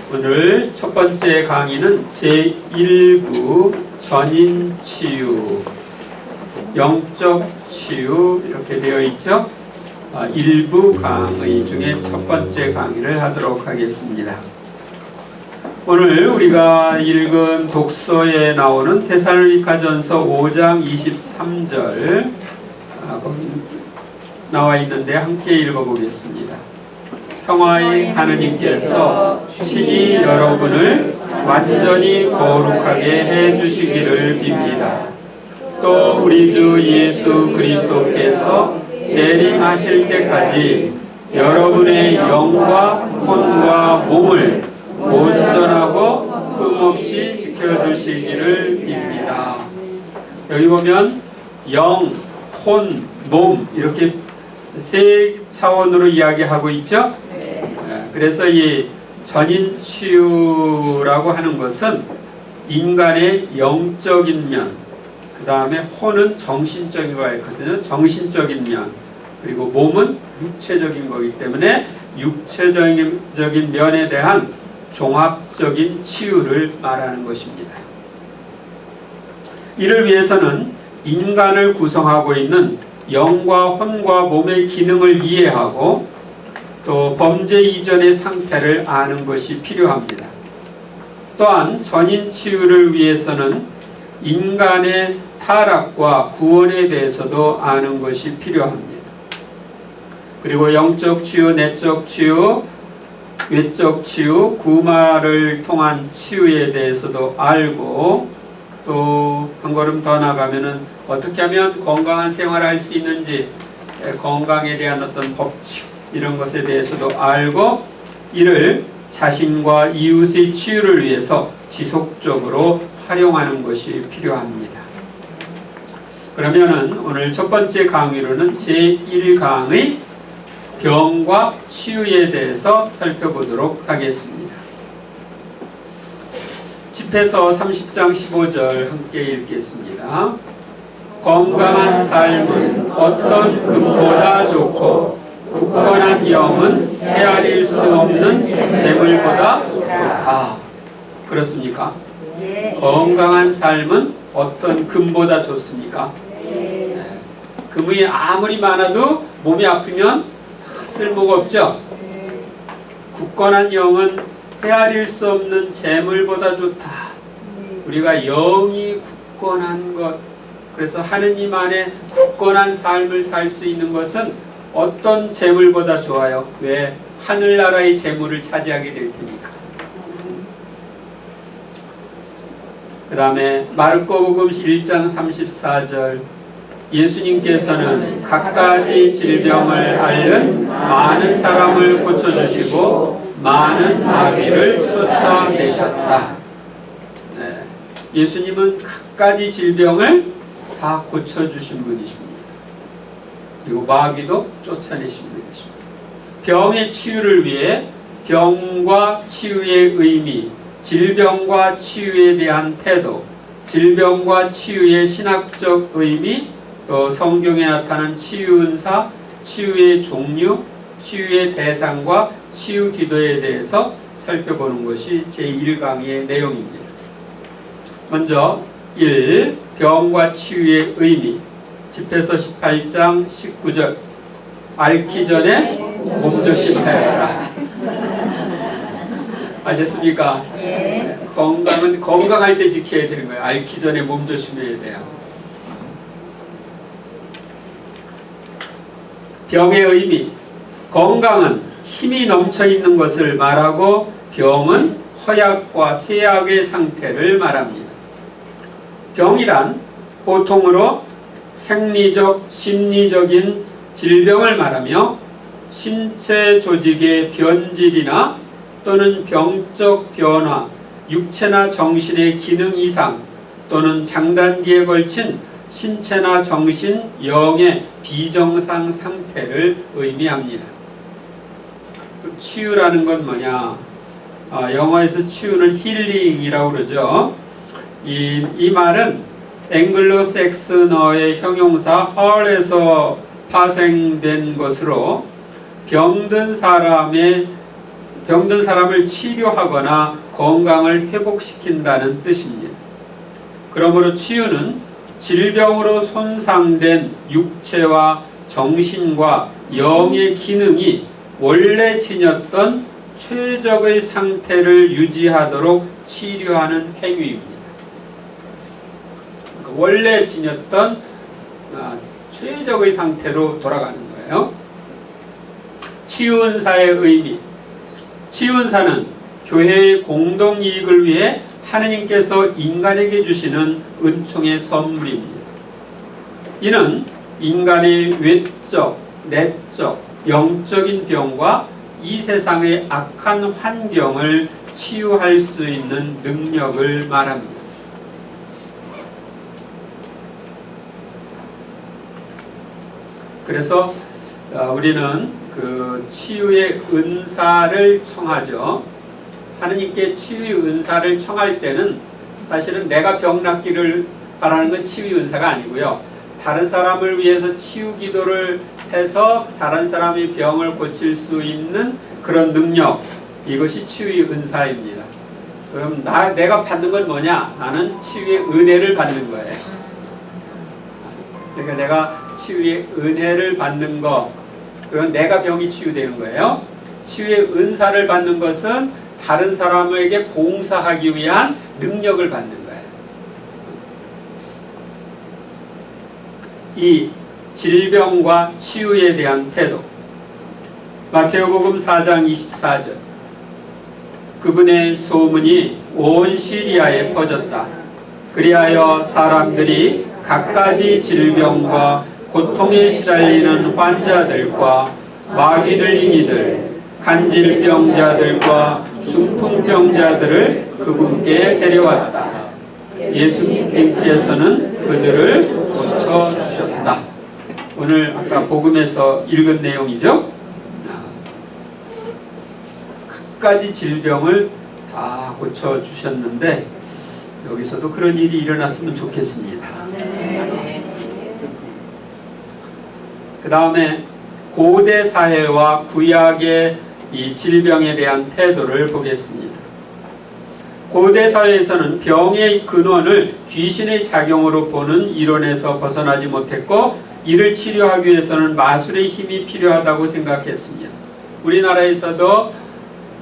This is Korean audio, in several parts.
오늘 첫 번째 강의는 제1부 전인치유, 영적 치유 이렇게 되어 있죠. 일부 강의 중에 첫 번째 강의를 하도록 하겠습니다. 오늘 우리가 읽은 독서에 나오는 데살로니가전서 5장 23절 거기 나와 있는데 함께 읽어보겠습니다. 평화의 하느님께서 친히 여러분을 완전히 거룩하게 해주시기를 빕니다. 또 우리 주 예수 그리스도께서 재림하실 때까지 여러분의 영과 혼과 몸을 온전하고 흠없이 지켜주시기를 빕니다. 여기 보면 영, 혼, 몸 이렇게 세 차원으로 이야기하고 있죠. 그래서 이 전인치유라고 하는 것은 인간의 영적인 면, 그 다음에 혼은 정신적인 거가 있거든요. 정신적인 면, 그리고 몸은 육체적인 거기 때문에 육체적인 면에 대한 종합적인 치유를 말하는 것입니다. 이를 위해서는 인간을 구성하고 있는 영과 혼과 몸의 기능을 이해하고 또 범죄 이전의 상태를 아는 것이 필요합니다. 또한 전인치유를 위해서는 인간의 타락과 구원에 대해서도 아는 것이 필요합니다. 그리고 영적 치유, 내적 치유, 외적 치유, 구마를 통한 치유에 대해서도 알고 또 한 걸음 더 나가면은 어떻게 하면 건강한 생활을 할 수 있는지, 건강에 대한 어떤 법칙 이런 것에 대해서도 알고 이를 자신과 이웃의 치유를 위해서 지속적으로 활용하는 것이 필요합니다. 그러면은 오늘 첫 번째 강의로는 제1강의 병과 치유에 대해서 살펴보도록 하겠습니다. 집회서 30장 15절 함께 읽겠습니다. 건강한 삶은 어떤 금보다 좋고 굳건한 영은 헤아릴 수 없는 재물보다 좋다. 그렇습니까? 건강한 삶은 어떤 금보다 좋습니까? 금이 아무리 많아도 몸이 아프면 쓸모가 없죠. 굳건한 영은 헤아릴 수 없는 재물보다 좋다. 우리가 영이 굳건한 것, 그래서 하느님 안에 굳건한 삶을 살 수 있는 것은 어떤 재물보다 좋아요? 왜? 하늘나라의 재물을 차지하게 될 테니까. 그 다음에 마르코복음 1장 34절 예수님께서는 갖가지 질병을 앓는 많은 사람을 고쳐주시고 많은 마귀를 쫓아내셨다. 예수님은 갖가지 질병을 다 고쳐주신 분이십니다. 그리고 마귀도 쫓아내신 분이십니다. 병의 치유를 위해 병과 치유의 의미, 질병과 치유에 대한 태도, 질병과 치유의 신학적 의미, 또 성경에 나타난 치유 은사, 치유의 종류, 치유의 대상과 치유 기도에 대해서 살펴보는 것이 제1강의의 내용입니다. 먼저 1. 병과 치유의 의미. 집회서 18장 19절 앓기 전에 몸조심하여라. 아셨습니까? 건강은 건강할 때 지켜야 되는 거예요. 앓기 전에 몸조심해야 돼요. 병의 의미. 건강은 힘이 넘쳐 있는 것을 말하고 병은 허약과 쇠약의 상태를 말합니다. 병이란 보통으로 생리적, 심리적인 질병을 말하며 신체 조직의 변질이나 또는 병적 변화, 육체나 정신의 기능 이상 또는 장단기에 걸친 신체나 정신, 영의 비정상 상태를 의미합니다. 치유라는 건 뭐냐? 영어에서 치유는 힐링이라고 그러죠. 이 말은 앵글로색스너의 형용사 헐에서 파생된 것으로 병든 사람의 병든 사람을 치료하거나 건강을 회복시킨다는 뜻입니다. 그러므로 치유는 질병으로 손상된 육체와 정신과 영의 기능이 원래 지녔던 최적의 상태를 유지하도록 치료하는 행위입니다. 그러니까 원래 지녔던 최적의 상태로 돌아가는 거예요. 치유은사의 의미. 치유은사는 교회의 공동이익을 위해 하느님께서 인간에게 주시는 은총의 선물입니다. 이는 인간의 외적, 내적, 영적인 병과 이 세상의 악한 환경을 치유할 수 있는 능력을 말합니다. 그래서 우리는 그 치유의 은사를 청하죠. 하느님께 치유의 은사를 청할 때는 사실은 내가 병 낫기를 바라는 건 치유의 은사가 아니고요. 다른 사람을 위해서 치유 기도를 해서 다른 사람의 병을 고칠 수 있는 그런 능력, 이것이 치유의 은사입니다. 그럼 내가 받는 건 뭐냐? 나는 치유의 은혜를 받는 거예요. 그러니까 내가 치유의 은혜를 받는 거, 그건 내가 병이 치유되는 거예요. 치유의 은사를 받는 것은 다른 사람에게 봉사하기 위한 능력을 받는 거예요. 이 질병과 치유에 대한 태도. 마태복음 4장 24절. 그분의 소문이 온 시리아에 퍼졌다. 그리하여 사람들이 갖가지 질병과 고통에 시달리는 환자들과 마귀 들린 이들, 간질병자들과 중풍병자들을 그분께 데려왔다. 예수님께서는 그들을 고쳐주셨다. 오늘 아까 복음에서 읽은 내용이죠. 갖가지 질병을 다 고쳐주셨는데 여기서도 그런 일이 일어났으면 좋겠습니다. 그 다음에 고대 사회와 구약의 이 질병에 대한 태도를 보겠습니다. 고대 사회에서는 병의 근원을 귀신의 작용으로 보는 이론에서 벗어나지 못했고, 이를 치료하기 위해서는 마술의 힘이 필요하다고 생각했습니다. 우리나라에서도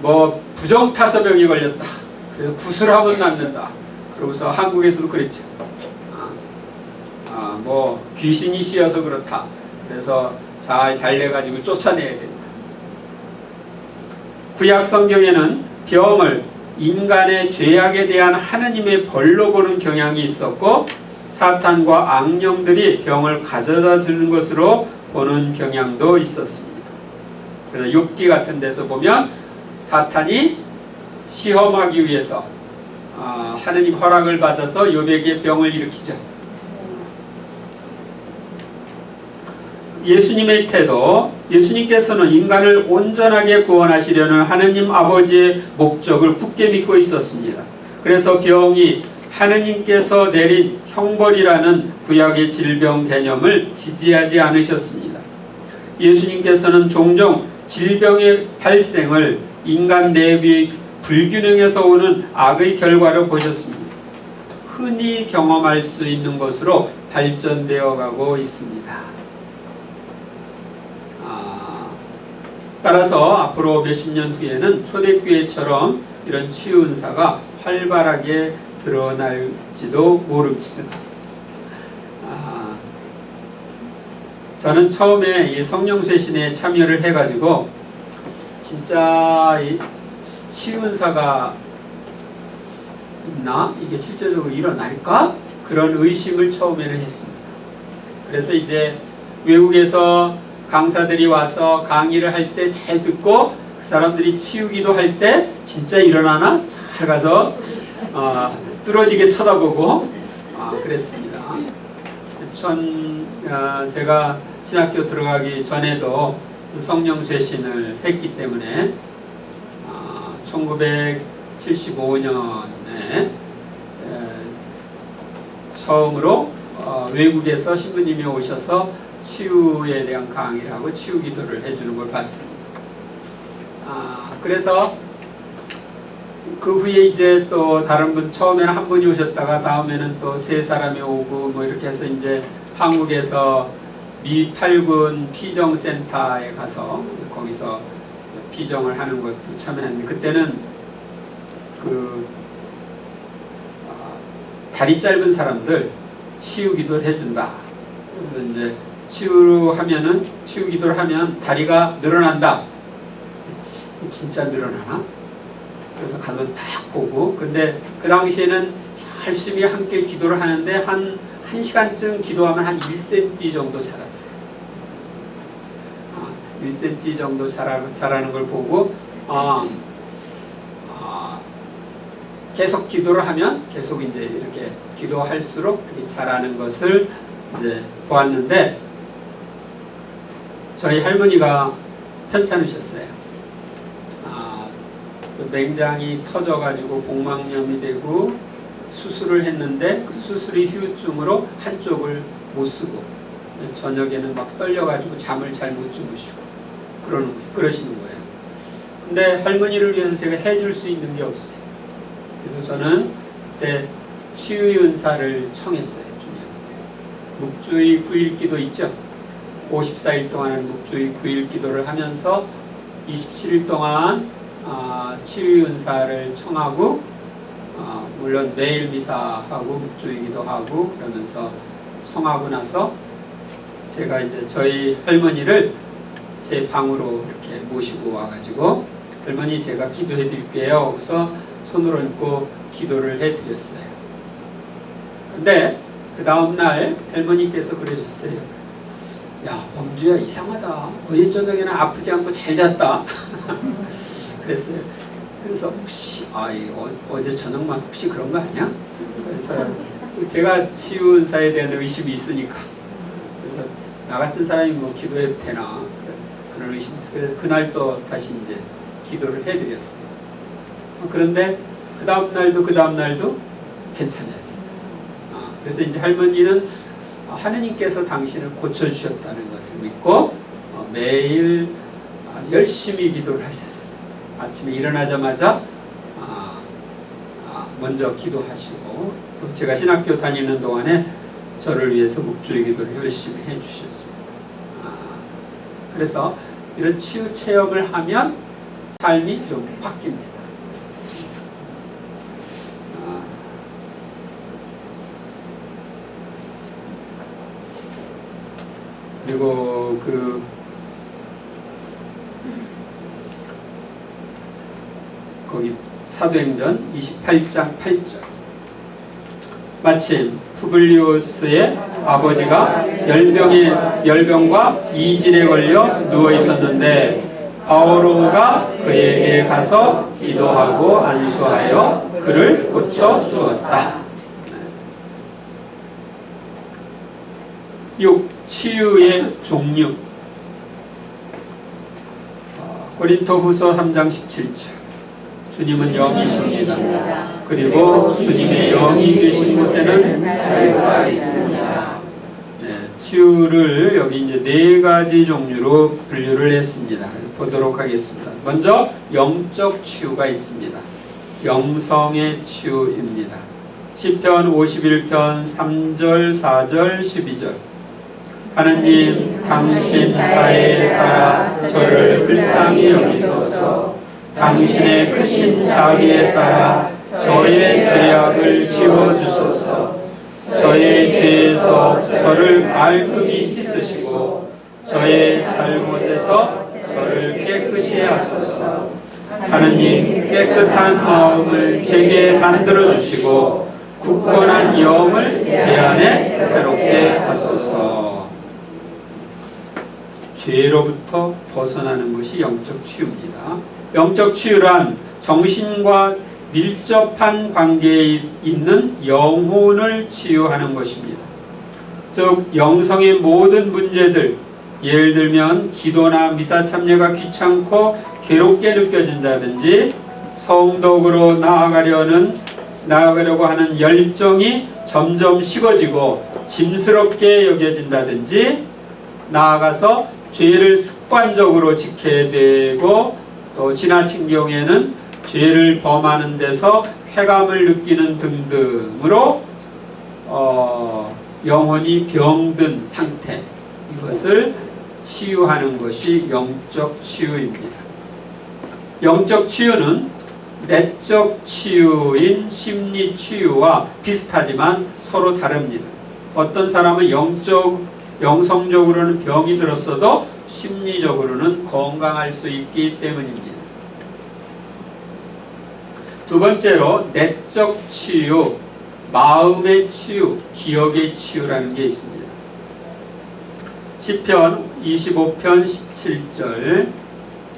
뭐 부정타서병이 걸렸다, 그래서 구슬하면 낫는다, 그러고서 한국에서도 그랬죠. 뭐 귀신이 씌어서 그렇다, 그래서 잘 달래가지고 쫓아내야 된다. 구약 성경에는 병을 인간의 죄악에 대한 하느님의 벌로 보는 경향이 있었고, 사탄과 악령들이 병을 가져다 주는 것으로 보는 경향도 있었습니다. 그래서 욥기 같은 데서 보면 사탄이 시험하기 위해서 하느님 허락을 받아서 욥에게 병을 일으키죠. 예수님의 태도, 예수님께서는 인간을 온전하게 구원하시려는 하느님 아버지의 목적을 굳게 믿고 있었습니다. 그래서 병이 하느님께서 내린 형벌이라는 구약의 질병 개념을 지지하지 않으셨습니다. 예수님께서는 종종 질병의 발생을 인간 내부의 불균형에서 오는 악의 결과로 보셨습니다. 흔히 경험할 수 있는 것으로 발전되어 가고 있습니다. 따라서 앞으로 몇십 년 후에는 초대교회처럼 이런 치유 은사가 활발하게 드러날지도 모릅니다. 저는 처음에 이 성령쇄신에 참여를 해가지고 진짜 이 치유 은사가 있나? 이게 실제적으로 일어날까? 그런 의심을 처음에는 했습니다. 그래서 이제 외국에서 강사들이 와서 강의를 할 때 잘 듣고 그 사람들이 치유기도 할 때 진짜 일어나나? 잘 가서 뚫어지게 쳐다보고 그랬습니다. 제가 신학교 들어가기 전에도 성령쇄신을 했기 때문에 1975년에 처음으로 외국에서 신부님이 오셔서 치유에 대한 강의를 하고 치유 기도를 해주는 걸 봤습니다. 그래서 그 후에 이제 또 다른 분, 처음에는 한 분이 오셨다가 다음에는 또 세 사람이 오고 뭐 이렇게 해서 이제 한국에서 미 8군 피정센터에 가서 거기서 피정을 하는 것도 참여했는데, 그때는 그 다리 짧은 사람들 치유 기도를 해준다. 그래서 이제 치유 기도를 하면 다리가 늘어난다. 진짜 늘어나나? 그래서 가서 딱 보고, 근데 그 당시에는 열심히 함께 기도를 하는데 한 1시간쯤 기도하면 한 1cm 정도 자랐어요. 1cm 정도 자라는 걸 보고 계속 기도를 하면 계속 이제 이렇게 기도할수록 이렇게 자라는 것을 이제 보았는데, 저희 할머니가 편찮으셨어요. 맹장이 터져가지고 복막염이 되고 수술을 했는데 그 수술이 후유증으로 한쪽을 못 쓰고 저녁에는 막 떨려가지고 잠을 잘 못 주무시고 그러시는 거예요. 근데 할머니를 위해서 제가 해줄 수 있는 게 없어요. 그래서 저는 그때 치유의 은사를 청했어요. 주님한테. 묵주의 9일 기도 있죠. 54일 동안 묵주의 9일 기도를 하면서 27일 동안 치유의 은사를 청하고, 물론 매일 미사하고 묵주의 기도하고 그러면서 청하고 나서 제가 이제 저희 할머니를 제 방으로 이렇게 모시고 와가지고, 할머니 제가 기도해 드릴게요. 그래서 손을 얹고 기도를 해 드렸어요. 근데 그 다음날 할머니께서 그러셨어요. 야, 범주야, 이상하다. 어제 저녁에는 아프지 않고 잘 잤다. 그랬어요. 그래서 혹시 어제 저녁만 혹시 그런 거 아니야? 그래서 제가 치유 은사에 대한 의심이 있으니까, 그래서 나 같은 사람이 뭐 기도해도 되나 그런 의심이 있어요. 그래서 그날 또 다시 이제 기도를 해드렸어요. 그런데 그 다음 날도 괜찮았어요. 그래서 이제 할머니는 하느님께서 당신을 고쳐주셨다는 것을 믿고 매일 열심히 기도를 하셨어요. 아침에 일어나자마자 먼저 기도하시고, 또 제가 신학교 다니는 동안에 저를 위해서 묵주의 기도를 열심히 해주셨습니다. 그래서 이런 치유 체험을 하면 삶이 좀 바뀝니다. 그리고 거기 사도행전 28장 8절, 마침 푸블리오스의 아버지가 열병과 이질에 걸려 누워 있었는데 바오로가 그에게 가서 기도하고 안수하여 그를 고쳐 주었다. 6. 치유의 종류. 고린토후서 3장 17절. 주님은 영이십니다. 그리고 주님의 영이 계신 곳에는 자유가 있습니다. 치유를 여기 이제 4가지 종류로 분류를 했습니다. 보도록 하겠습니다. 먼저 영적 치유가 있습니다. 영성의 치유입니다. 시편 51편 3절, 4절, 12절. 하느님, 당신 자애에 따라 저를 불쌍히 여기소서. 당신의 크신 자비에 따라 저의 죄악을 지워주소서. 저의 죄에서 저를 말끔히 씻으시고 저의 잘못에서 저를 깨끗이 하소서. 하느님, 깨끗한 마음을 제게 만들어주시고 굳건한 영을 제 안에 새롭게 하소서. 죄로부터 벗어나는 것이 영적 치유입니다. 영적 치유란 정신과 밀접한 관계에 있는 영혼을 치유하는 것입니다. 즉 영성의 모든 문제들, 예를 들면 기도나 미사 참여가 귀찮고 괴롭게 느껴진다든지, 성덕으로 나아가려고 하는 열정이 점점 식어지고 짐스럽게 여겨진다든지, 나아가서 죄를 습관적으로 지게 되고 또 지나친 경우에는 죄를 범하는 데서 쾌감을 느끼는 등등으로 영혼이 병든 상태, 이것을 치유하는 것이 영적 치유입니다. 영적 치유는 내적 치유인 심리 치유와 비슷하지만 서로 다릅니다. 어떤 사람은 영성적으로는 병이 들었어도 심리적으로는 건강할 수 있기 때문입니다. 두 번째로 내적 치유, 마음의 치유, 기억의 치유라는 게 있습니다. 시편 25편 17절,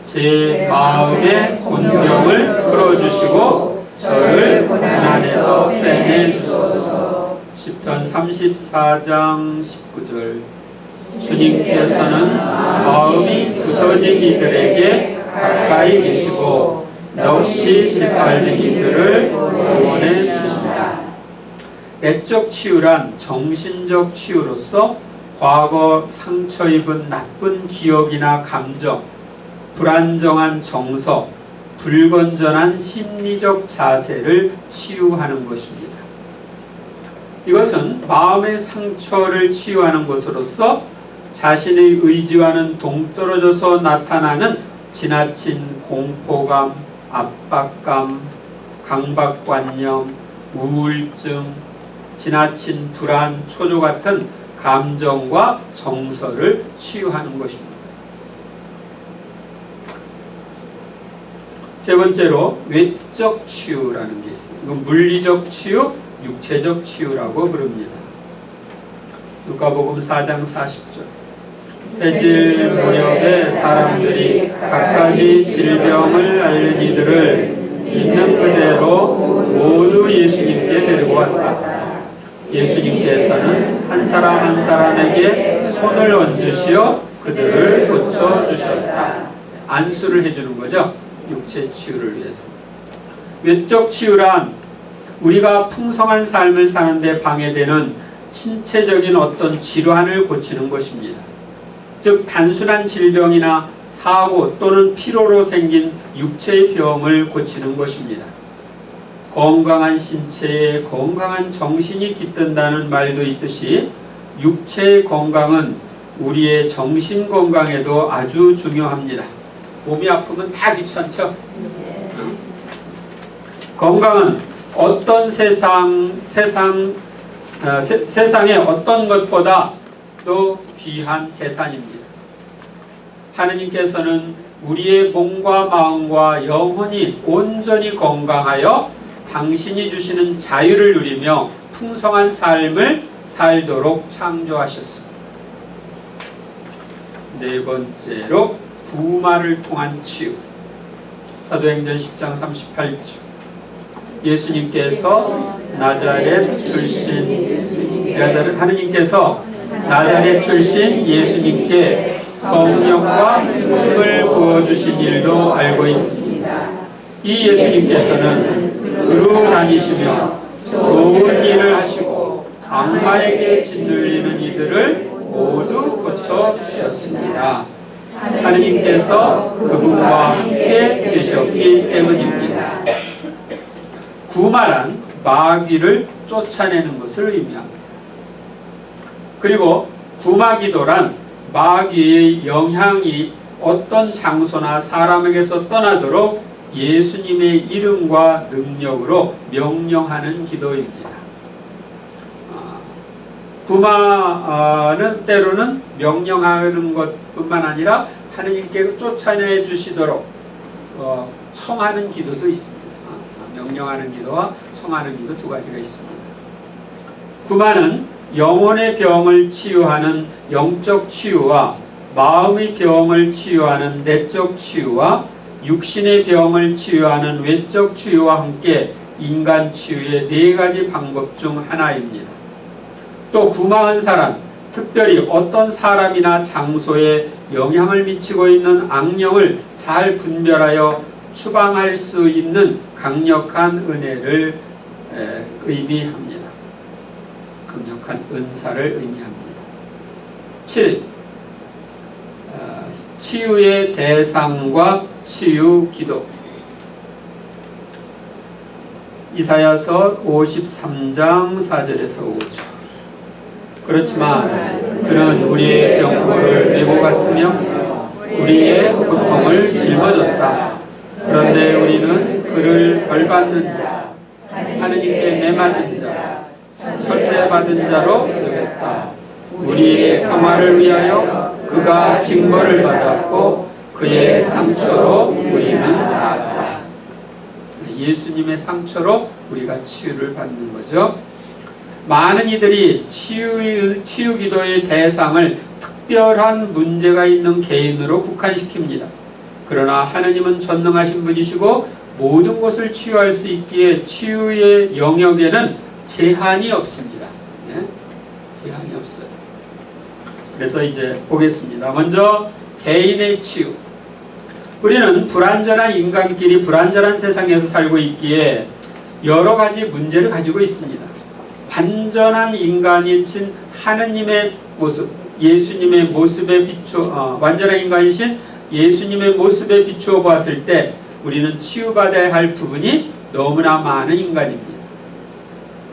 제 마음의 곤경을 풀어주시고 저를 고난에서 빼내주소서. 시편 34장 19절, 주님께서는 마음이 부서진 이들에게 가까이 계시고 넋이 짓밟린 이들을 구원해 주신다. 내적 치유란 정신적 치유로서 과거 상처 입은 나쁜 기억이나 감정, 불안정한 정서, 불건전한 심리적 자세를 치유하는 것입니다. 이것은 마음의 상처를 치유하는 것으로서 자신의 의지와는 동떨어져서 나타나는 지나친 공포감, 압박감, 강박관념, 우울증, 지나친 불안, 초조 같은 감정과 정서를 치유하는 것입니다. 세 번째로 외적 치유라는 게 있습니다. 이건 물리적 치유, 육체적 치유라고 부릅니다. 누가복음 4장 40절, 해질 무렵에 사람들이 갖가지 질병을 앓는 이들을 있는 그대로 모두 예수님께 데리고 왔다. 예수님께서는 한 사람 한 사람에게 손을 얹으시어 그들을 고쳐주셨다. 안수를 해주는 거죠. 육체 치유를 위해서. 외적 치유란 우리가 풍성한 삶을 사는데 방해되는 신체적인 어떤 질환을 고치는 것입니다. 즉 단순한 질병이나 사고 또는 피로로 생긴 육체의 병을 고치는 것입니다. 건강한 신체에 건강한 정신이 깃든다는 말도 있듯이 육체의 건강은 우리의 정신 건강에도 아주 중요합니다. 몸이 아프면 다 귀찮죠? 건강은 어떤 세상의 어떤 것보다 또 귀한 재산입니다. 하느님께서는 우리의 몸과 마음과 영혼이 온전히 건강하여 당신이 주시는 자유를 누리며 풍성한 삶을 살도록 창조하셨습니다. 네 번째로 부마를 통한 치유. 사도행전 10장 38절, 예수님께서 나자렛 출신 하느님께서 나자렛 출신 예수님께 성령과 힘을 부어주신 일도 알고 있습니다. 이 예수님께서는 두루 다니시며 좋은 일을 하시고 악마에게 짓눌리는 이들을 모두 고쳐주셨습니다. 하느님께서 그분과 함께 계셨기 때문입니다. 구마란 마귀를 쫓아내는 것을 의미합니다. 그리고 구마기도란 마귀의 영향이 어떤 장소나 사람에게서 떠나도록 예수님의 이름과 능력으로 명령하는 기도입니다. 구마는 때로는 명령하는 것뿐만 아니라 하느님께 쫓아내 주시도록 청하는 기도도 있습니다. 명령하는 기도와 청하는 기도 두 가지가 있습니다. 구마는 영혼의 병을 치유하는 영적 치유와 마음의 병을 치유하는 내적 치유와 육신의 병을 치유하는 외적 치유와 함께 인간 치유의 네 가지 방법 중 하나입니다. 또 구마한 사람, 특별히 어떤 사람이나 장소에 영향을 미치고 있는 악령을 잘 분별하여 추방할 수 있는 강력한 은혜를 의미합니다. 강력한 은사를 의미합니다. 7. 치유의 대상과 치유 기도. 이사야서 53장 4절에서 5절. 그렇지만 그는 우리의 병고를 메고 갔으며 우리의 고통을 짊어졌다. 그런데 우리는 그를 벌받는 자, 하느님께 내맞은 자, 철대받은 자로 여겼다. 우리의 평화를 위하여 그가 징벌을 받았고 그의 상처로 우리는 나았다. 예수님의 상처로 우리가 치유를 받는 거죠. 많은 이들이 치유 기도의 대상을 특별한 문제가 있는 개인으로 국한시킵니다. 그러나 하느님은 전능하신 분이시고 모든 것을 치유할 수 있기에 치유의 영역에는 제한이 없습니다. 네? 제한이 없어요. 그래서 이제 보겠습니다. 먼저 개인의 치유. 우리는 불완전한 인간끼리 불완전한 세상에서 살고 있기에 여러 가지 문제를 가지고 있습니다. 완전한 인간이신 하느님의 모습, 예수님의 모습에 완전한 인간이신 예수님의 모습에 비추어 보았을 때 우리는 치유받아야 할 부분이 너무나 많은 인간입니다.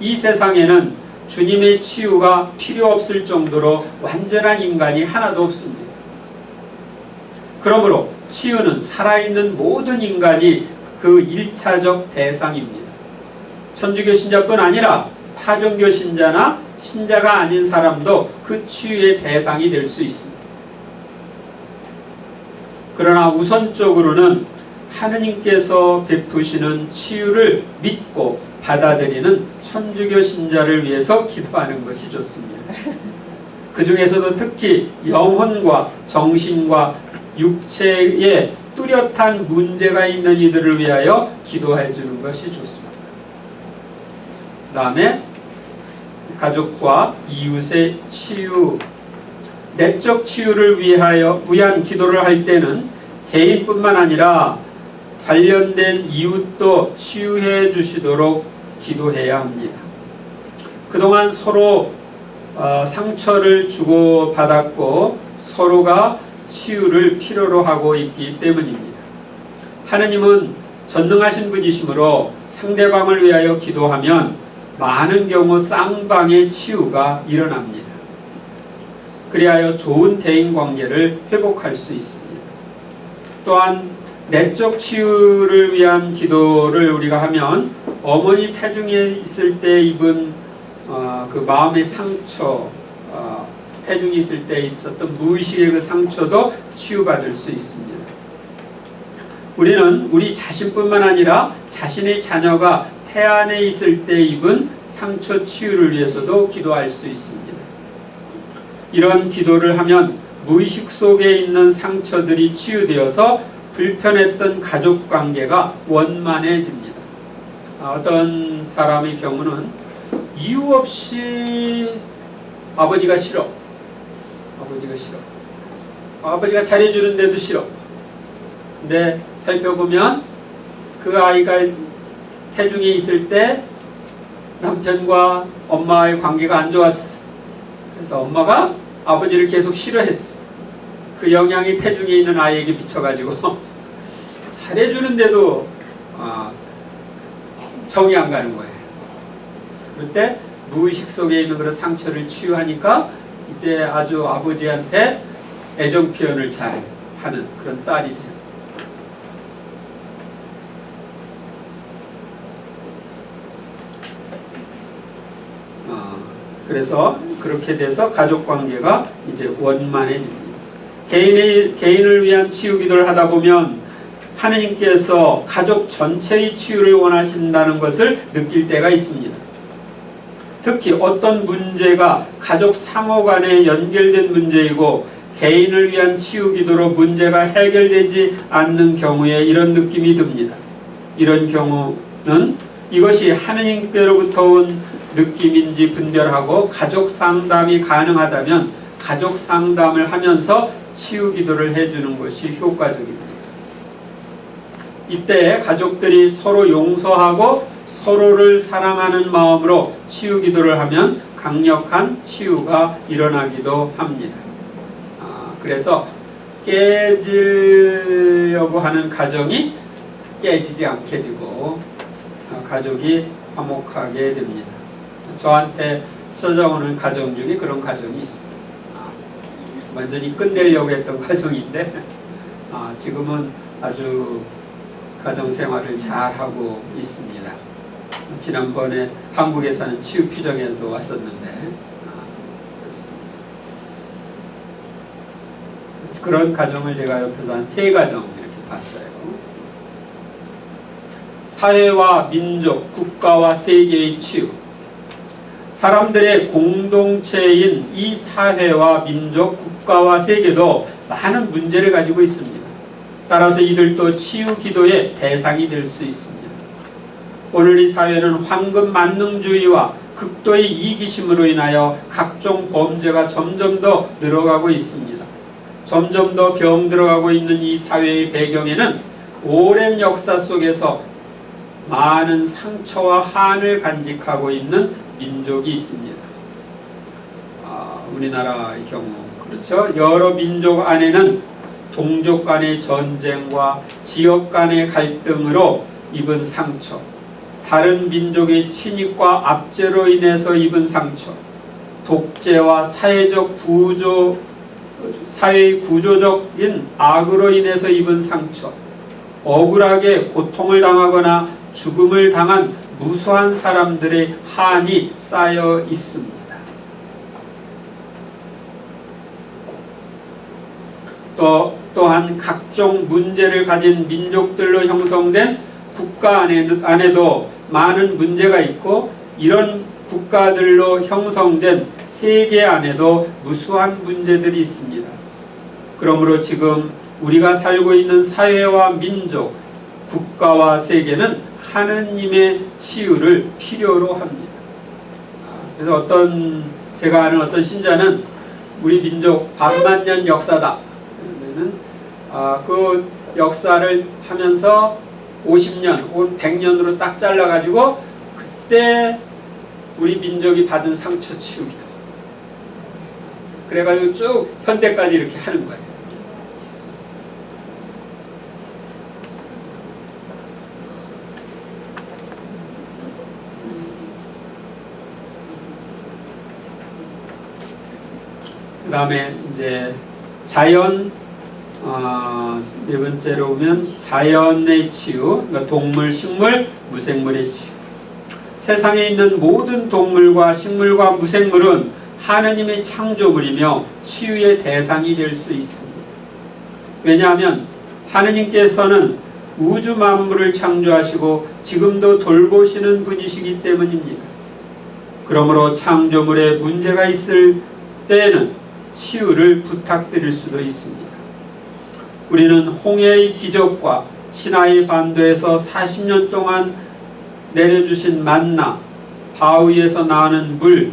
이 세상에는 주님의 치유가 필요 없을 정도로 완전한 인간이 하나도 없습니다. 그러므로 치유는 살아있는 모든 인간이 그 1차적 대상입니다. 천주교 신자뿐 아니라 타종교 신자나 신자가 아닌 사람도 그 치유의 대상이 될 수 있습니다. 그러나 우선적으로는 하느님께서 베푸시는 치유를 믿고 받아들이는 천주교 신자를 위해서 기도하는 것이 좋습니다. 그 중에서도 특히 영혼과 정신과 육체에 뚜렷한 문제가 있는 이들을 위하여 기도해 주는 것이 좋습니다. 그 다음에 가족과 이웃의 치유, 내적 치유를 위한 기도를 할 때는 개인뿐만 아니라 관련된 이웃도 치유해 주시도록 기도해야 합니다. 그동안 서로 상처를 주고받았고 서로가 치유를 필요로 하고 있기 때문입니다. 하느님은 전능하신 분이시므로 상대방을 위하여 기도하면 많은 경우 쌍방의 치유가 일어납니다. 그리하여 좋은 대인관계를 회복할 수 있습니다. 또한 내적 치유를 위한 기도를 우리가 하면 어머니 태중에 있을 때 입은 그 마음의 상처, 태중이 있을 때 있었던 무의식의 그 상처도 치유받을 수 있습니다. 우리는 우리 자신뿐만 아니라 자신의 자녀가 태안에 있을 때 입은 상처 치유를 위해서도 기도할 수 있습니다. 이런 기도를 하면 무의식 속에 있는 상처들이 치유되어서 불편했던 가족관계가 원만해집니다. 어떤 사람의 경우는 이유 없이 아버지가 싫어. 아버지가 잘해주는데도 싫어. 근데 살펴보면 그 아이가 태중에 있을 때 남편과 엄마의 관계가 안 좋았어. 그래서 엄마가 아버지를 계속 싫어했어. 그 영향이 태중에 있는 아이에게 미쳐가지고 잘해주는데도 정이 안 가는 거예요. 그럴 때 무의식 속에 있는 그런 상처를 치유하니까 이제 아주 아버지한테 애정 표현을 잘 하는 그런 딸이 돼요. 그래서 그렇게 돼서 가족 관계가 이제 원만해집니다. 개인을 위한 치유 기도를 하다 보면 하느님께서 가족 전체의 치유를 원하신다는 것을 느낄 때가 있습니다. 특히 어떤 문제가 가족 상호 간에 연결된 문제이고 개인을 위한 치유 기도로 문제가 해결되지 않는 경우에 이런 느낌이 듭니다. 이런 경우는 이것이 하느님께로부터 온 느낌인지 분별하고 가족 상담이 가능하다면 가족 상담을 하면서 치유 기도를 해주는 것이 효과적입니다. 이때 가족들이 서로 용서하고 서로를 사랑하는 마음으로 치유 기도를 하면 강력한 치유가 일어나기도 합니다. 그래서 깨지려고 하는 가정이 깨지지 않게 되고 가족이 화목하게 됩니다. 저한테 찾아오는 가정 중에 그런 가정이 있습니다. 완전히 끝내려고 했던 가정인데 지금은 아주 가정생활을 잘하고 있습니다. 지난번에 한국에 사는 치유피정에도 왔었는데 그런 가정을 제가 옆에서 한 3가정 이렇게 봤어요. 사회와 민족, 국가와 세계의 치유. 사람들의 공동체인 이 사회와 민족, 국가와 세계도 많은 문제를 가지고 있습니다. 따라서 이들도 치유 기도의 대상이 될 수 있습니다. 오늘 이 사회는 황금 만능주의와 극도의 이기심으로 인하여 각종 범죄가 점점 더 늘어가고 있습니다. 점점 더 병들어가고 있는 이 사회의 배경에는 오랜 역사 속에서 많은 상처와 한을 간직하고 있는 민족이 있습니다. 우리나라의 경우 그렇죠. 여러 민족 안에는 동족 간의 전쟁과 지역 간의 갈등으로 입은 상처, 다른 민족의 침입과 압제로 인해서 입은 상처, 독재와 사회의 구조적인 악으로 인해서 입은 상처, 억울하게 고통을 당하거나 죽음을 당한 무수한 사람들의 한이 쌓여 있습니다. 또한 각종 문제를 가진 민족들로 형성된 국가 안에도 많은 문제가 있고, 이런 국가들로 형성된 세계 안에도 무수한 문제들이 있습니다. 그러므로 지금 우리가 살고 있는 사회와 민족, 국가와 세계는 하느님의 치유를 필요로 합니다. 그래서 제가 아는 어떤 신자는 우리 민족 반만년 역사다. 그 역사를 하면서 50년, 100년으로 딱 잘라가지고 그때 우리 민족이 받은 상처 치유기도. 그래가지고 쭉 현대까지 이렇게 하는 거예요. 그 다음에 이제 자연, 네 번째로 오면 자연의 치유, 그러니까 동물, 식물, 무생물의 치유. 세상에 있는 모든 동물과 식물과 무생물은 하느님의 창조물이며 치유의 대상이 될 수 있습니다. 왜냐하면 하느님께서는 우주 만물을 창조하시고 지금도 돌보시는 분이시기 때문입니다. 그러므로 창조물에 문제가 있을 때에는 치유를 부탁드릴 수도 있습니다. 우리는 홍해의 기적과 시나이 반도에서 40년 동안 내려주신 만나, 바위에서 나오는 물,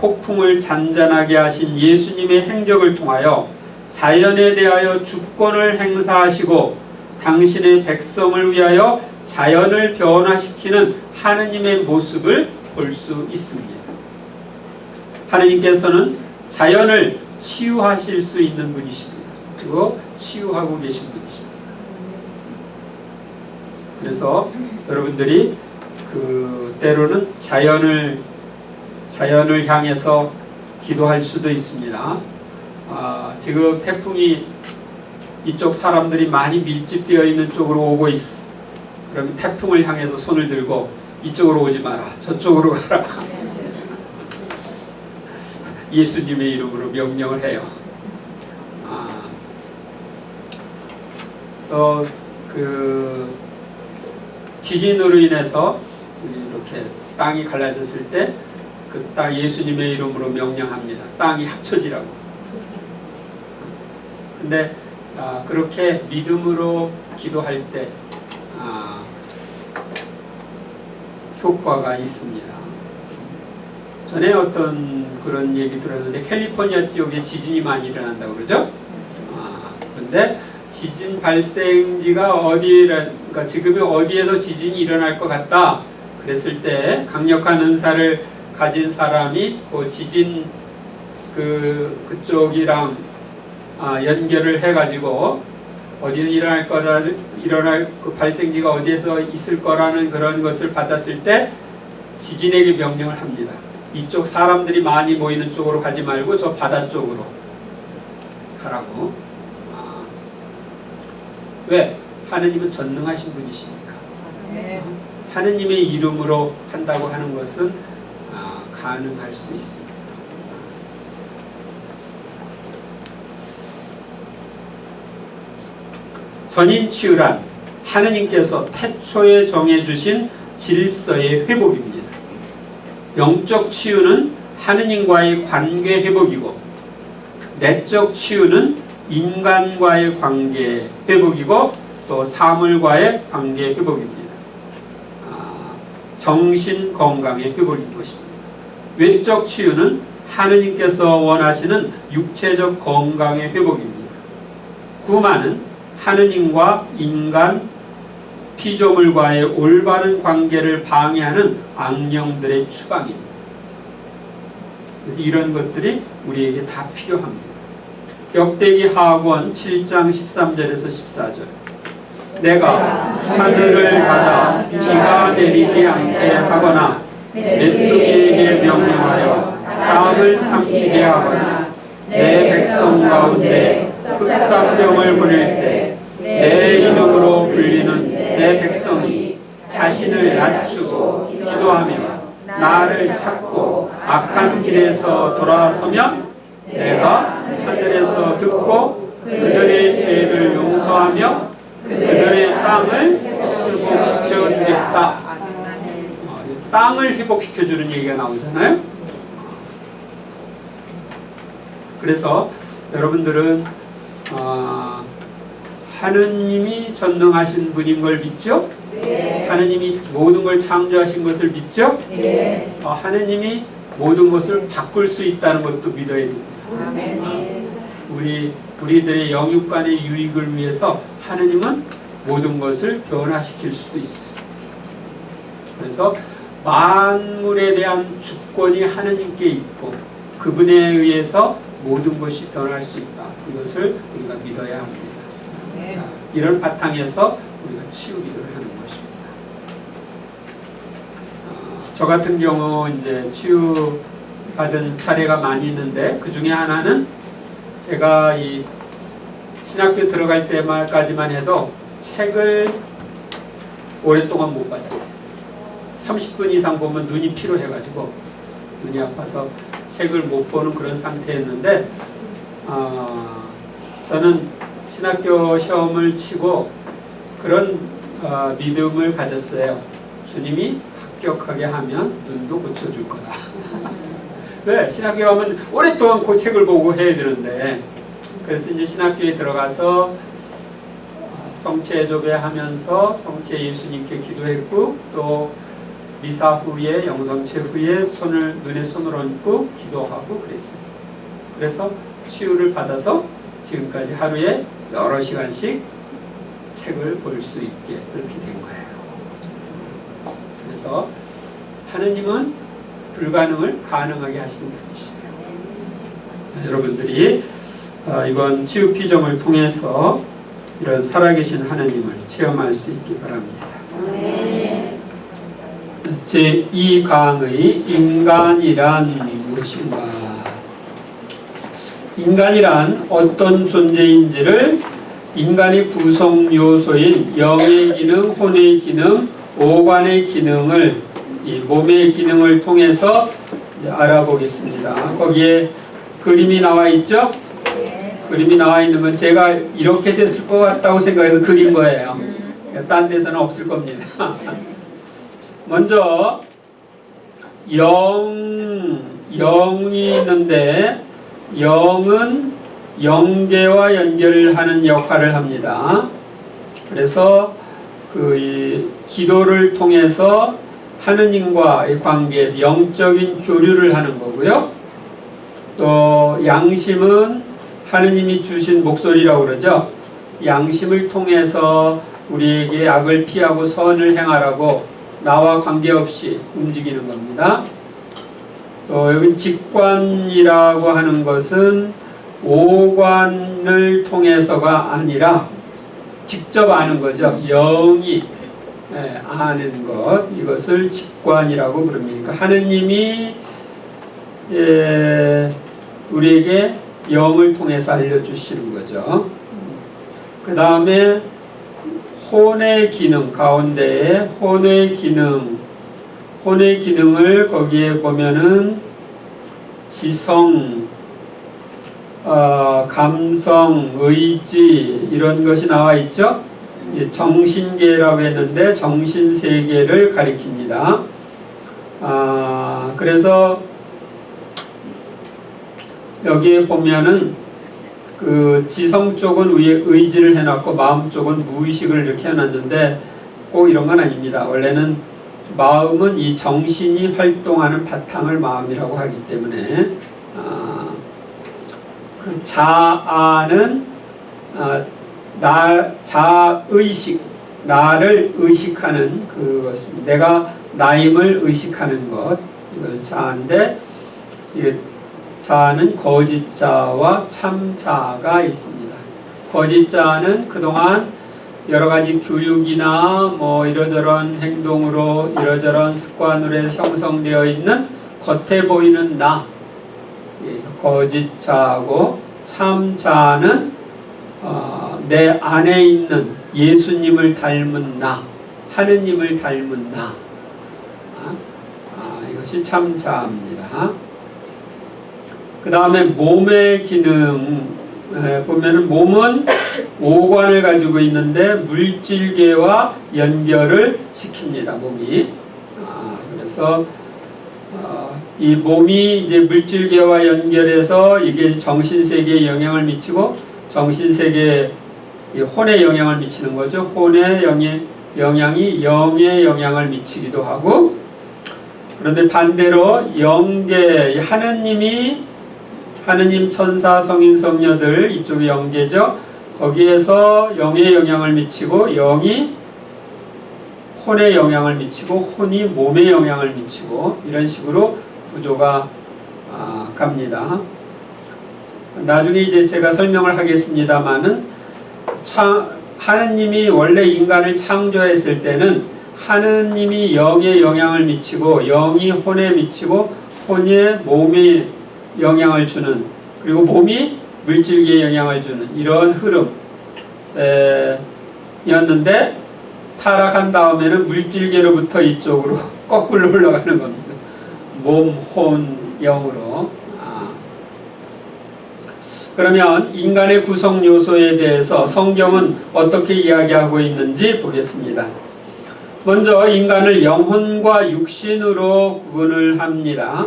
폭풍을 잔잔하게 하신 예수님의 행적을 통하여 자연에 대하여 주권을 행사하시고 당신의 백성을 위하여 자연을 변화시키는 하느님의 모습을 볼 수 있습니다. 하느님께서는 자연을 치유하실 수 있는 분이십니다. 그리고 치유하고 계신 분이십니다. 그래서 여러분들이 때로는 자연을 향해서 기도할 수도 있습니다. 지금 태풍이 이쪽 사람들이 많이 밀집되어 있는 쪽으로 오고 있어. 그러면 태풍을 향해서 손을 들고 이쪽으로 오지 마라, 저쪽으로 가라. 예수님의 이름으로 명령을 해요. 지진으로 인해서 이렇게 땅이 갈라졌을 때 그 땅 예수님의 이름으로 명령합니다. 땅이 합쳐지라고. 근데 그렇게 믿음으로 기도할 때 효과가 있습니다. 전에 어떤 그런 얘기 들었는데 캘리포니아 지역에 지진이 많이 일어난다고 그러죠? 그런데 지진 발생지가 그러니까 지금이 어디에서 지진이 일어날 것 같다 그랬을 때 강력한 은사를 가진 사람이 그 지진 그쪽이랑 연결을 해가지고 어디에 일어날 그 발생지가 어디에서 있을 거라는 그런 것을 받았을 때 지진에게 명령을 합니다. 이쪽 사람들이 많이 모이는 쪽으로 가지 말고 저 바다 쪽으로 가라고. 왜? 하느님은 전능하신 분이시니까. 하느님의 이름으로 한다고 하는 것은 가능할 수 있습니다. 전인치유란 하느님께서 태초에 정해주신 질서의 회복입니다. 영적 치유는 하느님과의 관계 회복이고, 내적 치유는 인간과의 관계 회복이고, 또 사물과의 관계 회복입니다. 정신 건강의 회복인 것입니다. 외적 치유는 하느님께서 원하시는 육체적 건강의 회복입니다. 구만은 하느님과 인간, 피조물과의 올바른 관계를 방해하는 악령들의 추방입니다. 그래서 이런 것들이 우리에게 다 필요합니다. 역대기 하악원 7장 13절에서 14절. 내가 하늘을 닫아 비가 내리지 않게 하거나 메뚜기에게 명령하여 땅을 삼키게 하거나 내 백성 가운데 흑사병을 보낼 때 내 이름으로 불리는 내 백성이 자신을 낮추고 기도하며 나를 찾고 악한 길에서 돌아서면 내가 하늘에서 듣고 그들의 죄를 용서하며 그들의 땅을 회복시켜 주겠다. 땅을 회복시켜 주는 얘기가 나오잖아요. 그래서 여러분들은 하느님이 전능하신 분인 걸 믿죠? 네. 하느님이 모든 걸 창조하신 것을 믿죠? 네. 하느님이 모든 것을 바꿀 수 있다는 것도 믿어야 됩니다. 아멘. 우리들의 영육간의 유익을 위해서 하느님은 모든 것을 변화시킬 수도 있어요. 그래서 만물에 대한 주권이 하느님께 있고 그분에 의해서 모든 것이 변할 수 있다. 이것을 우리가 믿어야 합니다. 이런 바탕에서 우리가 치유 기도를 하는 것입니다. 저 같은 경우 이제 치유 받은 사례가 많이 있는데 그 중에 하나는 제가 이 신학교 들어갈 때까지만 해도 책을 오랫동안 못 봤어요. 30분 이상 보면 눈이 피로해가지고 눈이 아파서 책을 못 보는 그런 상태였는데 저는 신학교 시험을 치고 그런 믿음을 가졌어요. 주님이 합격하게 하면 눈도 고쳐줄 거다. 왜? 신학교에 가면 오랫동안 그 책을 보고 해야 되는데 그래서 이제 신학교에 들어가서 성체 조배하면서 성체 예수님께 기도했고 또 미사 후에 영성체 후에 눈에 손을 얹고 기도하고 그랬어요. 그래서 치유를 받아서 지금까지 하루에 여러 시간씩 책을 볼 수 있게 그렇게 된 거예요. 그래서 하느님은 불가능을 가능하게 하시는 분이시죠. 여러분들이 이번 치유 피점을 통해서 이런 살아계신 하느님을 체험할 수 있기 바랍니다. 제2강의 인간이란 무엇인가? 인간이란 어떤 존재인지를 인간의 구성 요소인 영의 기능, 혼의 기능, 오관의 기능을 이 몸의 기능을 통해서 알아보겠습니다. 거기에 그림이 나와 있죠? 그림이 나와 있는 건 제가 이렇게 됐을 것 같다고 생각해서 그린 거예요. 딴 데서는 없을 겁니다. 먼저 영이 있는데 영은 영계와 연결을 하는 역할을 합니다. 그래서 그 기도를 통해서 하느님과의 관계에서 영적인 교류를 하는 거고요. 또 양심은 하느님이 주신 목소리라고 그러죠. 양심을 통해서 우리에게 악을 피하고 선을 행하라고 나와 관계없이 움직이는 겁니다. 또 여기 직관이라고 하는 것은 오관을 통해서가 아니라 직접 아는 거죠. 영이 아는 것, 이것을 직관이라고 부릅니다. 하느님이 우리에게 영을 통해서 알려주시는 거죠. 그 다음에 혼의 기능 가운데에 혼의 기능을 거기에 보면은 지성, 감성, 의지 이런 것이 나와 있죠. 정신계라고 했는데 정신세계를 가리킵니다. 그래서 여기에 보면은 그 지성 쪽은 위에 의지를 해놨고 마음 쪽은 무의식을 이렇게 해놨는데 꼭 이런 건 아닙니다. 원래는 마음은 이 정신이 활동하는 바탕을 마음이라고 하기 때문에 그 자아는 자의식, 나를 의식하는 그것입니다. 내가 나임을 의식하는 것, 이걸 자아인데 자아는 거짓자와 참자아가 있습니다. 거짓자아는 그동안 여러 가지 교육이나 뭐 이러저런 행동으로 이러저런 습관으로 형성되어 있는 겉에 보이는 나, 거짓자아고 참자아는 내 안에 있는 예수님을 닮은 나, 하느님을 닮은 나, 이것이 참자아입니다. 그 다음에 몸의 기능 보면은 몸은 오관을 가지고 있는데 물질계와 연결을 시킵니다. 몸이. 그래서 이 몸이 이제 물질계와 연결해서 이게 정신세계에 영향을 미치고 정신세계에 혼에 영향을 미치는 거죠. 혼의 영향이 영에 영향을 미치기도 하고, 그런데 반대로 영계, 하느님, 천사, 성인, 성녀들 이쪽이 영계죠. 거기에서 영에 영향을 미치고 영이 혼에 영향을 미치고 혼이 몸에 영향을 미치고 이런 식으로 구조가 갑니다. 나중에 이제 제가 설명을 하겠습니다만은 하느님이 원래 인간을 창조했을 때는 하느님이 영에 영향을 미치고 영이 혼에 미치고 혼이 몸에 영향을 주는, 그리고 몸이 물질계에 영향을 주는 이런 흐름이었는데 타락한 다음에는 물질계로부터 이쪽으로 거꾸로 올라가는 겁니다. 몸, 혼, 영으로. 그러면 인간의 구성 요소에 대해서 성경은 어떻게 이야기하고 있는지 보겠습니다. 먼저 인간을 영혼과 육신으로 구분을 합니다.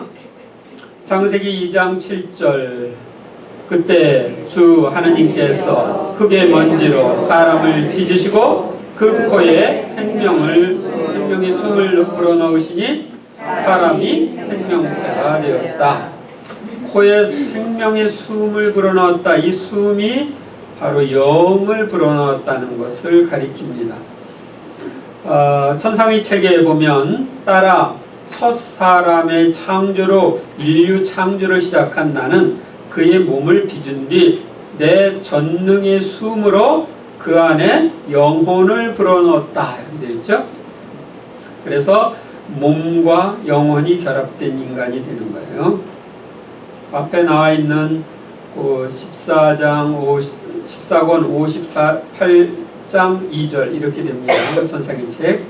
창세기 2장 7절, 그때 주 하느님께서 흙의 먼지로 사람을 빚으시고 그 코에 생명의 숨을 불어넣으시니 사람이 생명체가 되었다. 코에 생명의 숨을 불어넣었다. 이 숨이 바로 영을 불어넣었다는 것을 가리킵니다. 천상의 책에 보면 따라 첫 사람의 창조로 인류 창조를 시작한 나는 그의 몸을 빚은 뒤 내 전능의 숨으로 그 안에 영혼을 불어넣었다. 이렇게 되어 있죠. 그래서 몸과 영혼이 결합된 인간이 되는 거예요. 앞에 나와 있는 14권 58장 2절 이렇게 됩니다. 천상의 책.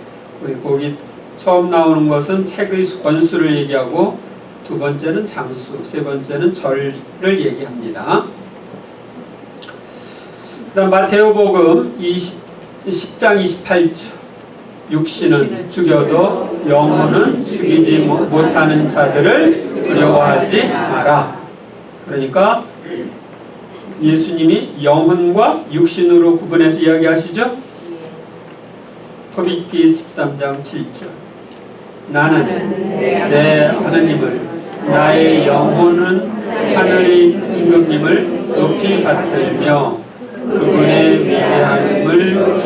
거기 처음 나오는 것은 책의 권수를 얘기하고 두 번째는 장수, 세 번째는 절을 얘기합니다. 그 다음 마테오복음 10장 28절, 육신은 죽여도 영혼은 죽이지 못하는 자들을 두려워하지 마라. 그러니까 예수님이 영혼과 육신으로 구분해서 이야기하시죠. 토비기 13장 7절, 나는 내 하느님을, 나의 영혼은 하늘의 임금님을 높이 받들며 그분의 위대함을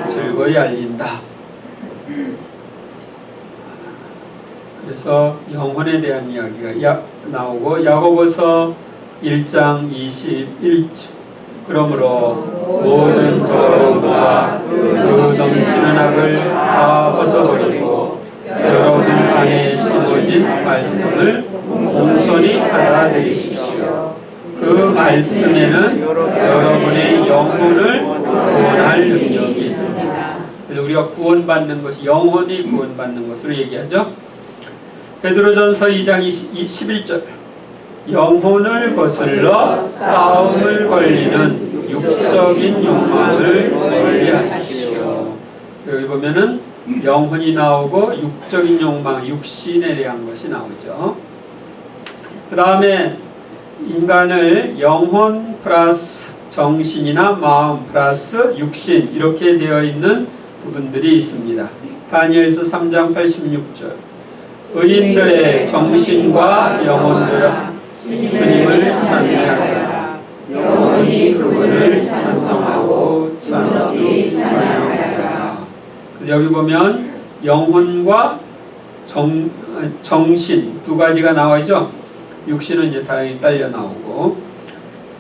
즐거이 알린다. 그래서 영혼에 대한 이야기가 나오고, 야고보서 1장 21절. 그러므로 모든 더러움과 그 넘치는 악을 다 벗어버리고 여러분 안에 심어진 말씀을 온전히 받아들이십시오. 그 말씀에는 여러분의 영혼을 구원할 능력이 있습니다. 그래서 우리가 구원받는 것이 영혼이 구원받는 것으로 얘기하죠. 베드로전서 2장 11절. 영혼을 거슬러 싸움을 벌리는 육적인 욕망을 멀리하십시오. 여기 보면은 영혼이 나오고 육적인 욕망, 육신에 대한 것이 나오죠. 그 다음에 인간을 영혼 플러스 정신이나 마음 플러스 육신 이렇게 되어 있는 부분들이 있습니다. 다니엘서 3장 86절. 의인들의 정신과 영혼들아 주님을 찬양하라. 영혼이 그분을 찬송하고 천업이 찬양하라. 여기 보면 영혼과 정신 두 가지가 나와있죠. 육신은 이제 당연히 딸려 나오고,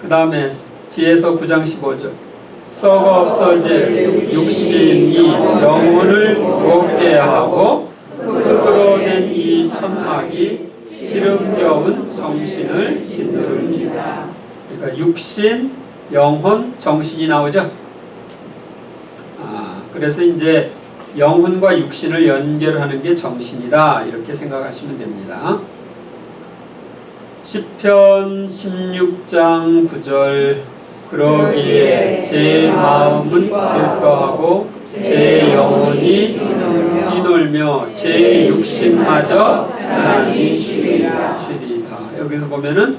그 다음에 지혜서 9장 15절. 썩어 없어질 육신이 영혼을 무겁게 하고 흙으로 된 이 천막이 시름겨운 정신을 짓누릅니다. 그러니까 육신, 영혼, 정신이 나오죠. 그래서 이제 영혼과 육신을 연결하는 게 정신이다 이렇게 생각하시면 됩니다. 시편 16장 9절. 그러기에 제 마음은 기뻐하고 제 영혼이 뛰놀며 제 육신마저 하나님 쉬리라. 여기서 보면은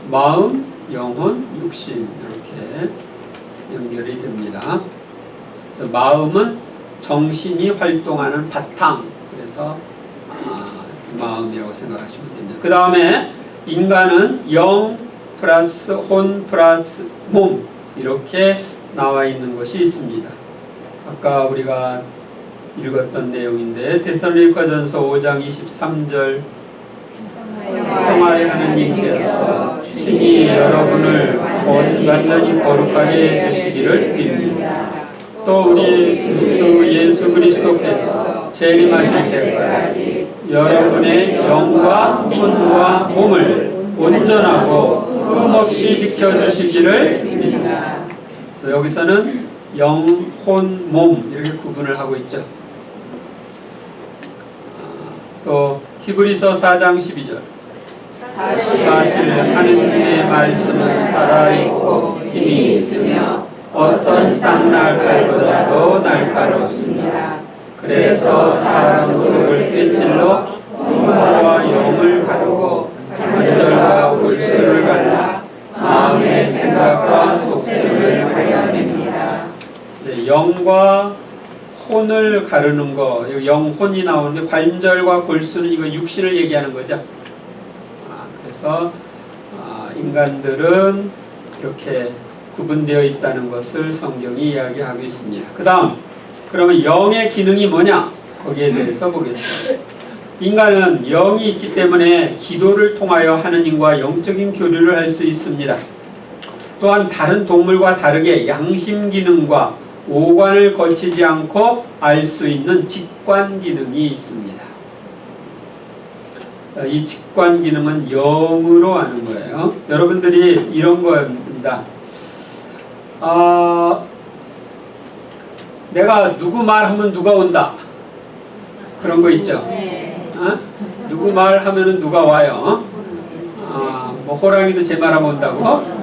마음, 영혼, 육신 이렇게 연결이 됩니다. 그래서 마음은 정신이 활동하는 바탕, 그래서 마음이라고 생각하시면 됩니다. 그 다음에 인간은 영 플러스 혼 플러스 몸 이렇게 나와 있는 것이 있습니다. 아까 우리가 읽었던 내용인데 데살로니가전서 5장 23절. 평화의 하느님께서 친히 여러분을 완전히 거룩하게 해주시기를 빕니다. 또 우리 주 예수 그리스도께서 재림하실 때까지 여러분의 영과 혼과 몸을 온전하고 흠없이 지켜주시기를 빕니다. 그래서 여기서는 영, 혼, 몸 이렇게 구분을 하고 있죠. 또 히브리서 4장 12절. 사실 하느님의 말씀은 살아있고 힘이 있으며 어떤 쌍날칼보다도 날카롭습니다. 그래서 사람 속을 꿰찔러 혼과 영을 가르고 관절과 골수를 갈라 마음의 생각과 속셈을 발견합니다. 영과 혼을 가르는 거, 영혼이 나오는데 관절과 골수는 이거 육신을 얘기하는 거죠. 그래서 인간들은 이렇게 구분되어 있다는 것을 성경이 이야기하고 있습니다. 그 다음, 그러면 영의 기능이 뭐냐? 거기에 대해서 보겠습니다. 인간은 영이 있기 때문에 기도를 통하여 하느님과 영적인 교류를 할 수 있습니다. 또한 다른 동물과 다르게 양심 기능과 오관을 거치지 않고 알 수 있는 직관 기능이 있습니다. 이 직관 기능은 영으로 하는 거예요. 여러분들이 이런 겁니다. 내가 누구 말하면 누가 온다. 그런 거 있죠. 누구 말하면은 누가 와요. 뭐 호랑이도 제 말하면 온다고.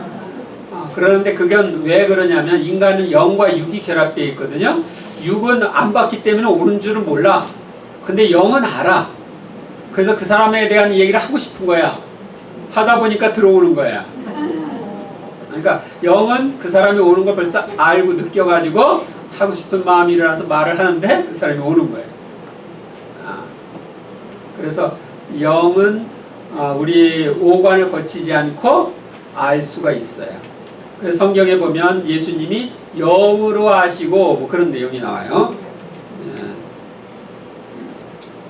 그러는데 그건 왜 그러냐면 인간은 영과 육이 결합되어 있거든요. 육은 안 봤기 때문에 오는 줄은 몰라. 근데 영은 알아. 그래서 그 사람에 대한 얘기를 하고 싶은 거야. 하다 보니까 들어오는 거야. 그러니까 영은 그 사람이 오는 걸 벌써 알고 느껴가지고 하고 싶은 마음이 일어나서 말을 하는데 그 사람이 오는 거예요. 그래서 영은 우리 오관을 거치지 않고 알 수가 있어요. 그래서 성경에 보면 예수님이 영으로 아시고 뭐 그런 내용이 나와요.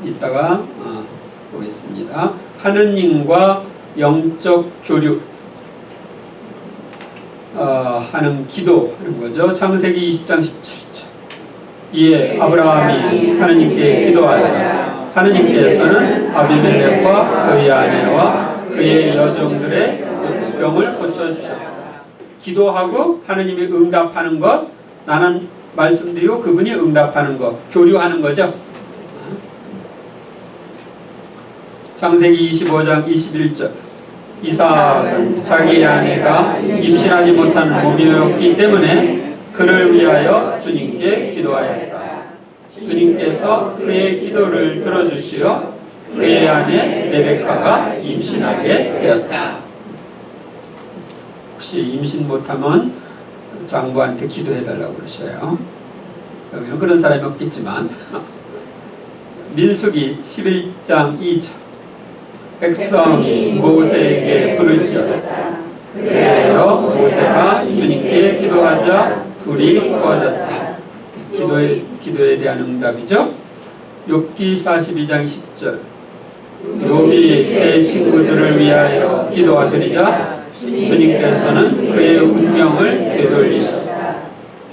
이따가 보겠습니다. 하느님과 영적 교류. 하는 기도하는 거죠. 창세기 20장 17절. 이에 아브라함이 하느님께 기도하자 하느님께서는 아비멜렉과 그의 아내와 그의 여종들의 병을 고쳐주셨다. 기도하고 하느님이 응답하는 것, 나는 말씀드리고 그분이 응답하는 것, 교류하는 거죠. 창세기 25장 21절. 이삭은 자기 아내가 임신하지 못한 몸이었기 때문에 그를 위하여 주님께 기도하였다. 주님께서 그의 기도를 들어주시어 그의 아내 레베카가 임신하게 되었다. 혹시 임신 못하면 장부한테 기도해달라고 그러셔요. 여기는 그런 사람이 없겠지만. 민수기 11장 2절. 백성이 모세에게 부르짖었다. 그래서 모세가 주님께 기도하자 불이 꺼졌다. 기도에 대한 응답이죠. 욥기 42장 10절. 욥이 제 친구들을 위하여 기도하드리자 주님께서는 그의 운명을 되돌리셨다.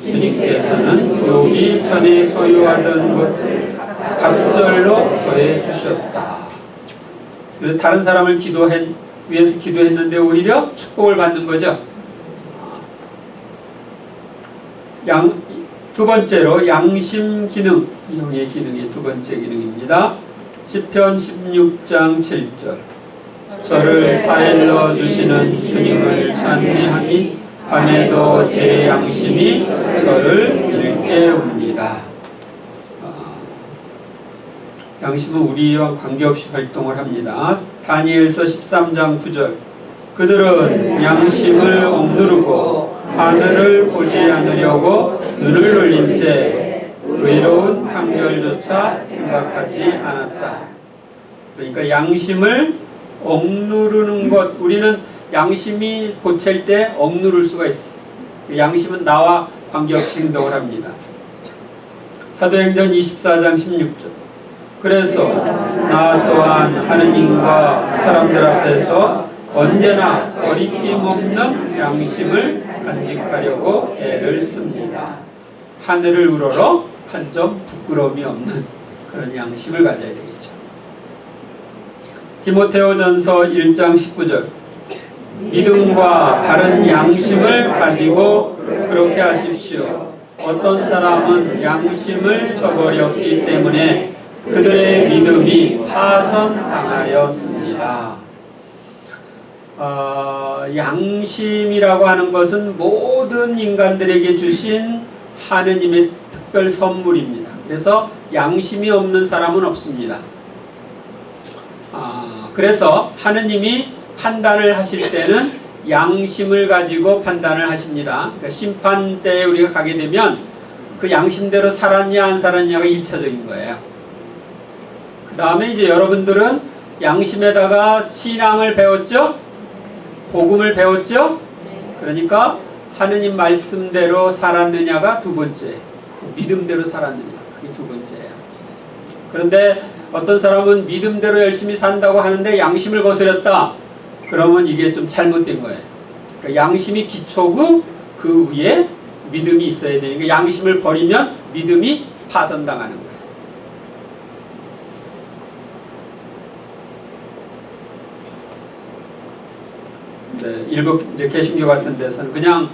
주님께서는 욥이 전에 소유하던 것을 갑절로 더해 주셨다. 다른 사람을 위해서 기도했는데 오히려 축복을 받는 거죠. 두 번째로 양심 기능, 영의 기능이 두 번째 기능입니다. 시편 16장 7절. 저를 다일러 주시는 주님을 찬미하니 밤에도 제 양심이 저를 일깨웁니다. 양심은 우리와 관계없이 활동을 합니다. 다니엘서 13장 9절. 그들은 양심을 억누르고 하늘을 보지 않으려고 눈을 놀린 채 의로운 판결조차 생각하지 않았다. 그러니까 양심을 억누르는 것, 우리는 양심이 보챌 때 억누를 수가 있어요. 양심은 나와 관계없이 행동을 합니다. 사도행전 24장 16절. 그래서 나 또한 하느님과 사람들 앞에서 언제나 거리낌 없는 양심을 간직하려고 애를 씁니다. 하늘을 우러러 한 점 부끄러움이 없는 그런 양심을 가져야 되겠죠. 디모데후전서 1장 19절. 믿음과 바른 양심을 가지고 그렇게 하십시오. 어떤 사람은 양심을 저버렸기 때문에 그들의 믿음이 파선당하였습니다. 양심이라고 하는 것은 모든 인간들에게 주신 하느님의 특별 선물입니다. 그래서 양심이 없는 사람은 없습니다. 그래서 하느님이 판단을 하실 때는 양심을 가지고 판단을 하십니다. 그러니까 심판대에 우리가 가게 되면 그 양심대로 살았냐 안 살았냐가 1차적인 거예요. 그 다음에 이제 여러분들은 양심에다가 신앙을 배웠죠? 복음을 배웠죠? 그러니까 하느님 말씀대로 살았느냐가 두 번째, 믿음대로 살았느냐 그게 두 번째예요. 그런데 어떤 사람은 믿음대로 열심히 산다고 하는데 양심을 거스렸다. 그러면 이게 좀 잘못된 거예요. 그러니까 양심이 기초고 그 위에 믿음이 있어야 되니까 양심을 버리면 믿음이 파선당하는 거예요. 네, 일부 이제 개신교 같은 데서는 그냥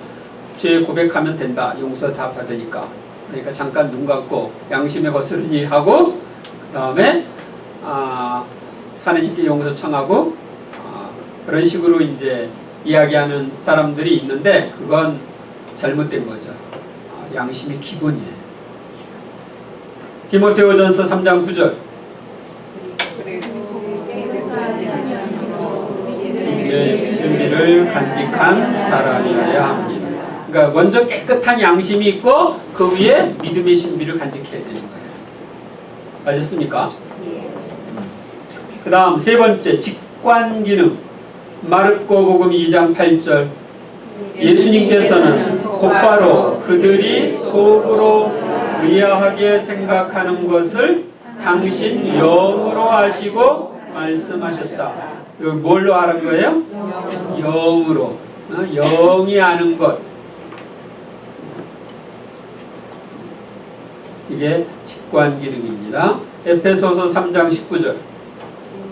죄 고백하면 된다. 용서 다 받으니까. 그러니까 잠깐 눈 감고 양심에 거스르니 하고 그 다음에 하나님께 용서 청하고 그런 식으로 이제 이야기하는 사람들이 있는데 그건 잘못된 거죠. 양심이 기본이에요. 디모데후전서 3장 9절. 진리를 간직한 사람이어야 합니다. 그러니까 먼저 깨끗한 양심이 있고 그 위에 믿음의 신비를 간직해야 되는 거예요. 아셨습니까? 그 다음 세 번째 직관기능. 마르코 복음 2장 8절. 예수님께서는 곧바로 그들이 속으로 의아하게 생각하는 것을 당신 영으로 아시고 말씀하셨다. 여기 뭘로 아는 거예요? 영으로. 영이 아는 것, 이게 직관기능입니다. 에페소서 3장 19절.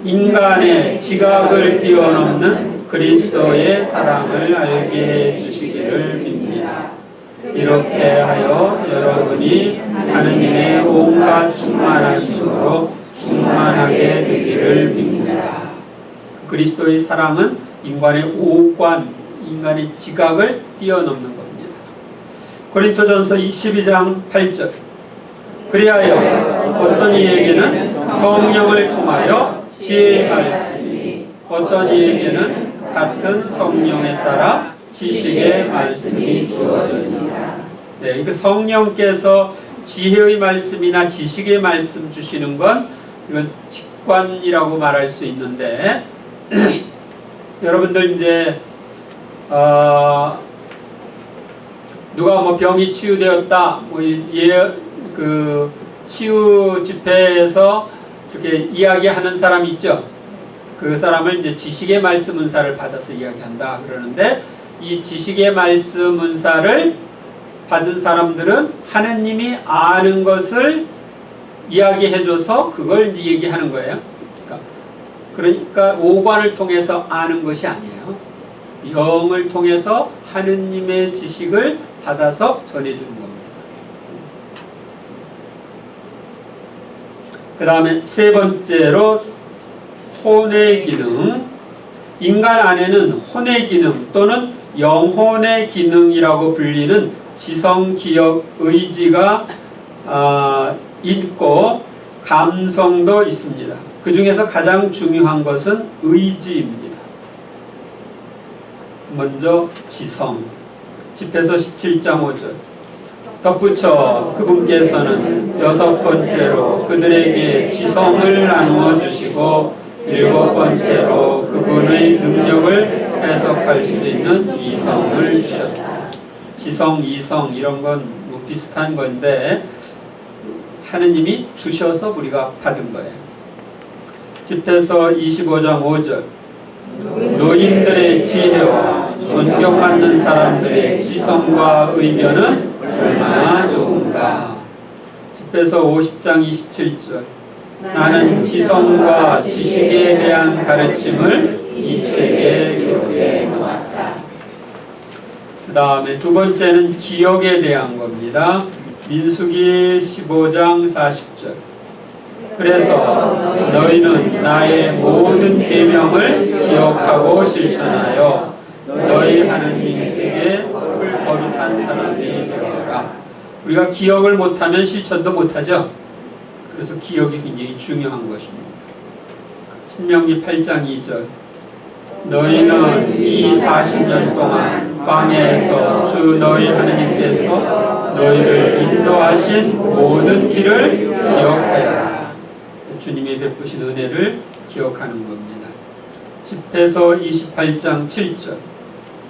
인간의 지각을 뛰어넘는 그리스도의 사랑을 알게 해주시기를 빕니다. 이렇게 하여 여러분이 하느님의 온갖 충만하심으로 충만하게 되기를 빕니다. 그리스도의 사랑은 인간의 오관, 인간의 지각을 뛰어넘는 겁니다. 고린토전서 12장 8절. 그리하여 어떤 이에게는 성령을 통하여 지혜의 말씀이, 어떤 이에게는 같은 성령에 따라 지식의 말씀이 주어져 있습니다. 네, 그러니까 성령께서 지혜의 말씀이나 지식의 말씀 주시는 건 이건 직관이라고 말할 수 있는데 여러분들 이제 누가 뭐 병이 치유되었다, 그 치유 집회에서 이렇게 이야기하는 사람 있죠. 그 사람을 이제 지식의 말씀 은사를 받아서 이야기한다 그러는데, 이 지식의 말씀 은사를 받은 사람들은 하느님이 아는 것을 이야기해줘서 그걸 얘기하는 거예요. 그러니까 오관을 통해서 아는 것이 아니에요. 영을 통해서 하느님의 지식을 받아서 전해주는 겁니다. 그 다음에 세 번째로 혼의 기능. 인간 안에는 혼의 기능 또는 영혼의 기능이라고 불리는 지성, 기억, 의지가 있고 감성도 있습니다. 그 중에서 가장 중요한 것은 의지입니다. 먼저 지성. 집에서 17장 5절. 덧붙여 그분께서는 여섯 번째로 그들에게 지성을 나누어 주시고 일곱 번째로 그분의 능력을 해석할 수 있는 이성을 주셨다. 지성, 이성 이런 건 뭐 비슷한 건데 하느님이 주셔서 우리가 받은 거예요. 집에서 25장 5절. 노인들의 지혜와 존경받는 사람들의 지성과 의견은 얼마나 좋은가. 집에서 50장 27절. 나는 지성과 지식에 대한 가르침을 이 책에 기록해 놓았다. 그 다음에 두 번째는 기억에 대한 겁니다. 민수기 15장 40절. 그래서 너희는 나의 모든 계명을 기억하고 실천하여 너희 하느님에게 거룩한 사람이 되어라. 우리가 기억을 못하면 실천도 못하죠. 그래서 기억이 굉장히 중요한 것입니다. 신명기 8장 2절. 너희는 이 40년 동안 광야에서 주 너희 하느님께서 너희를 인도하신 모든 길을 기억하여라. 주님이 베푸신 은혜를 기억하는 겁니다. 집에서 28장 7절.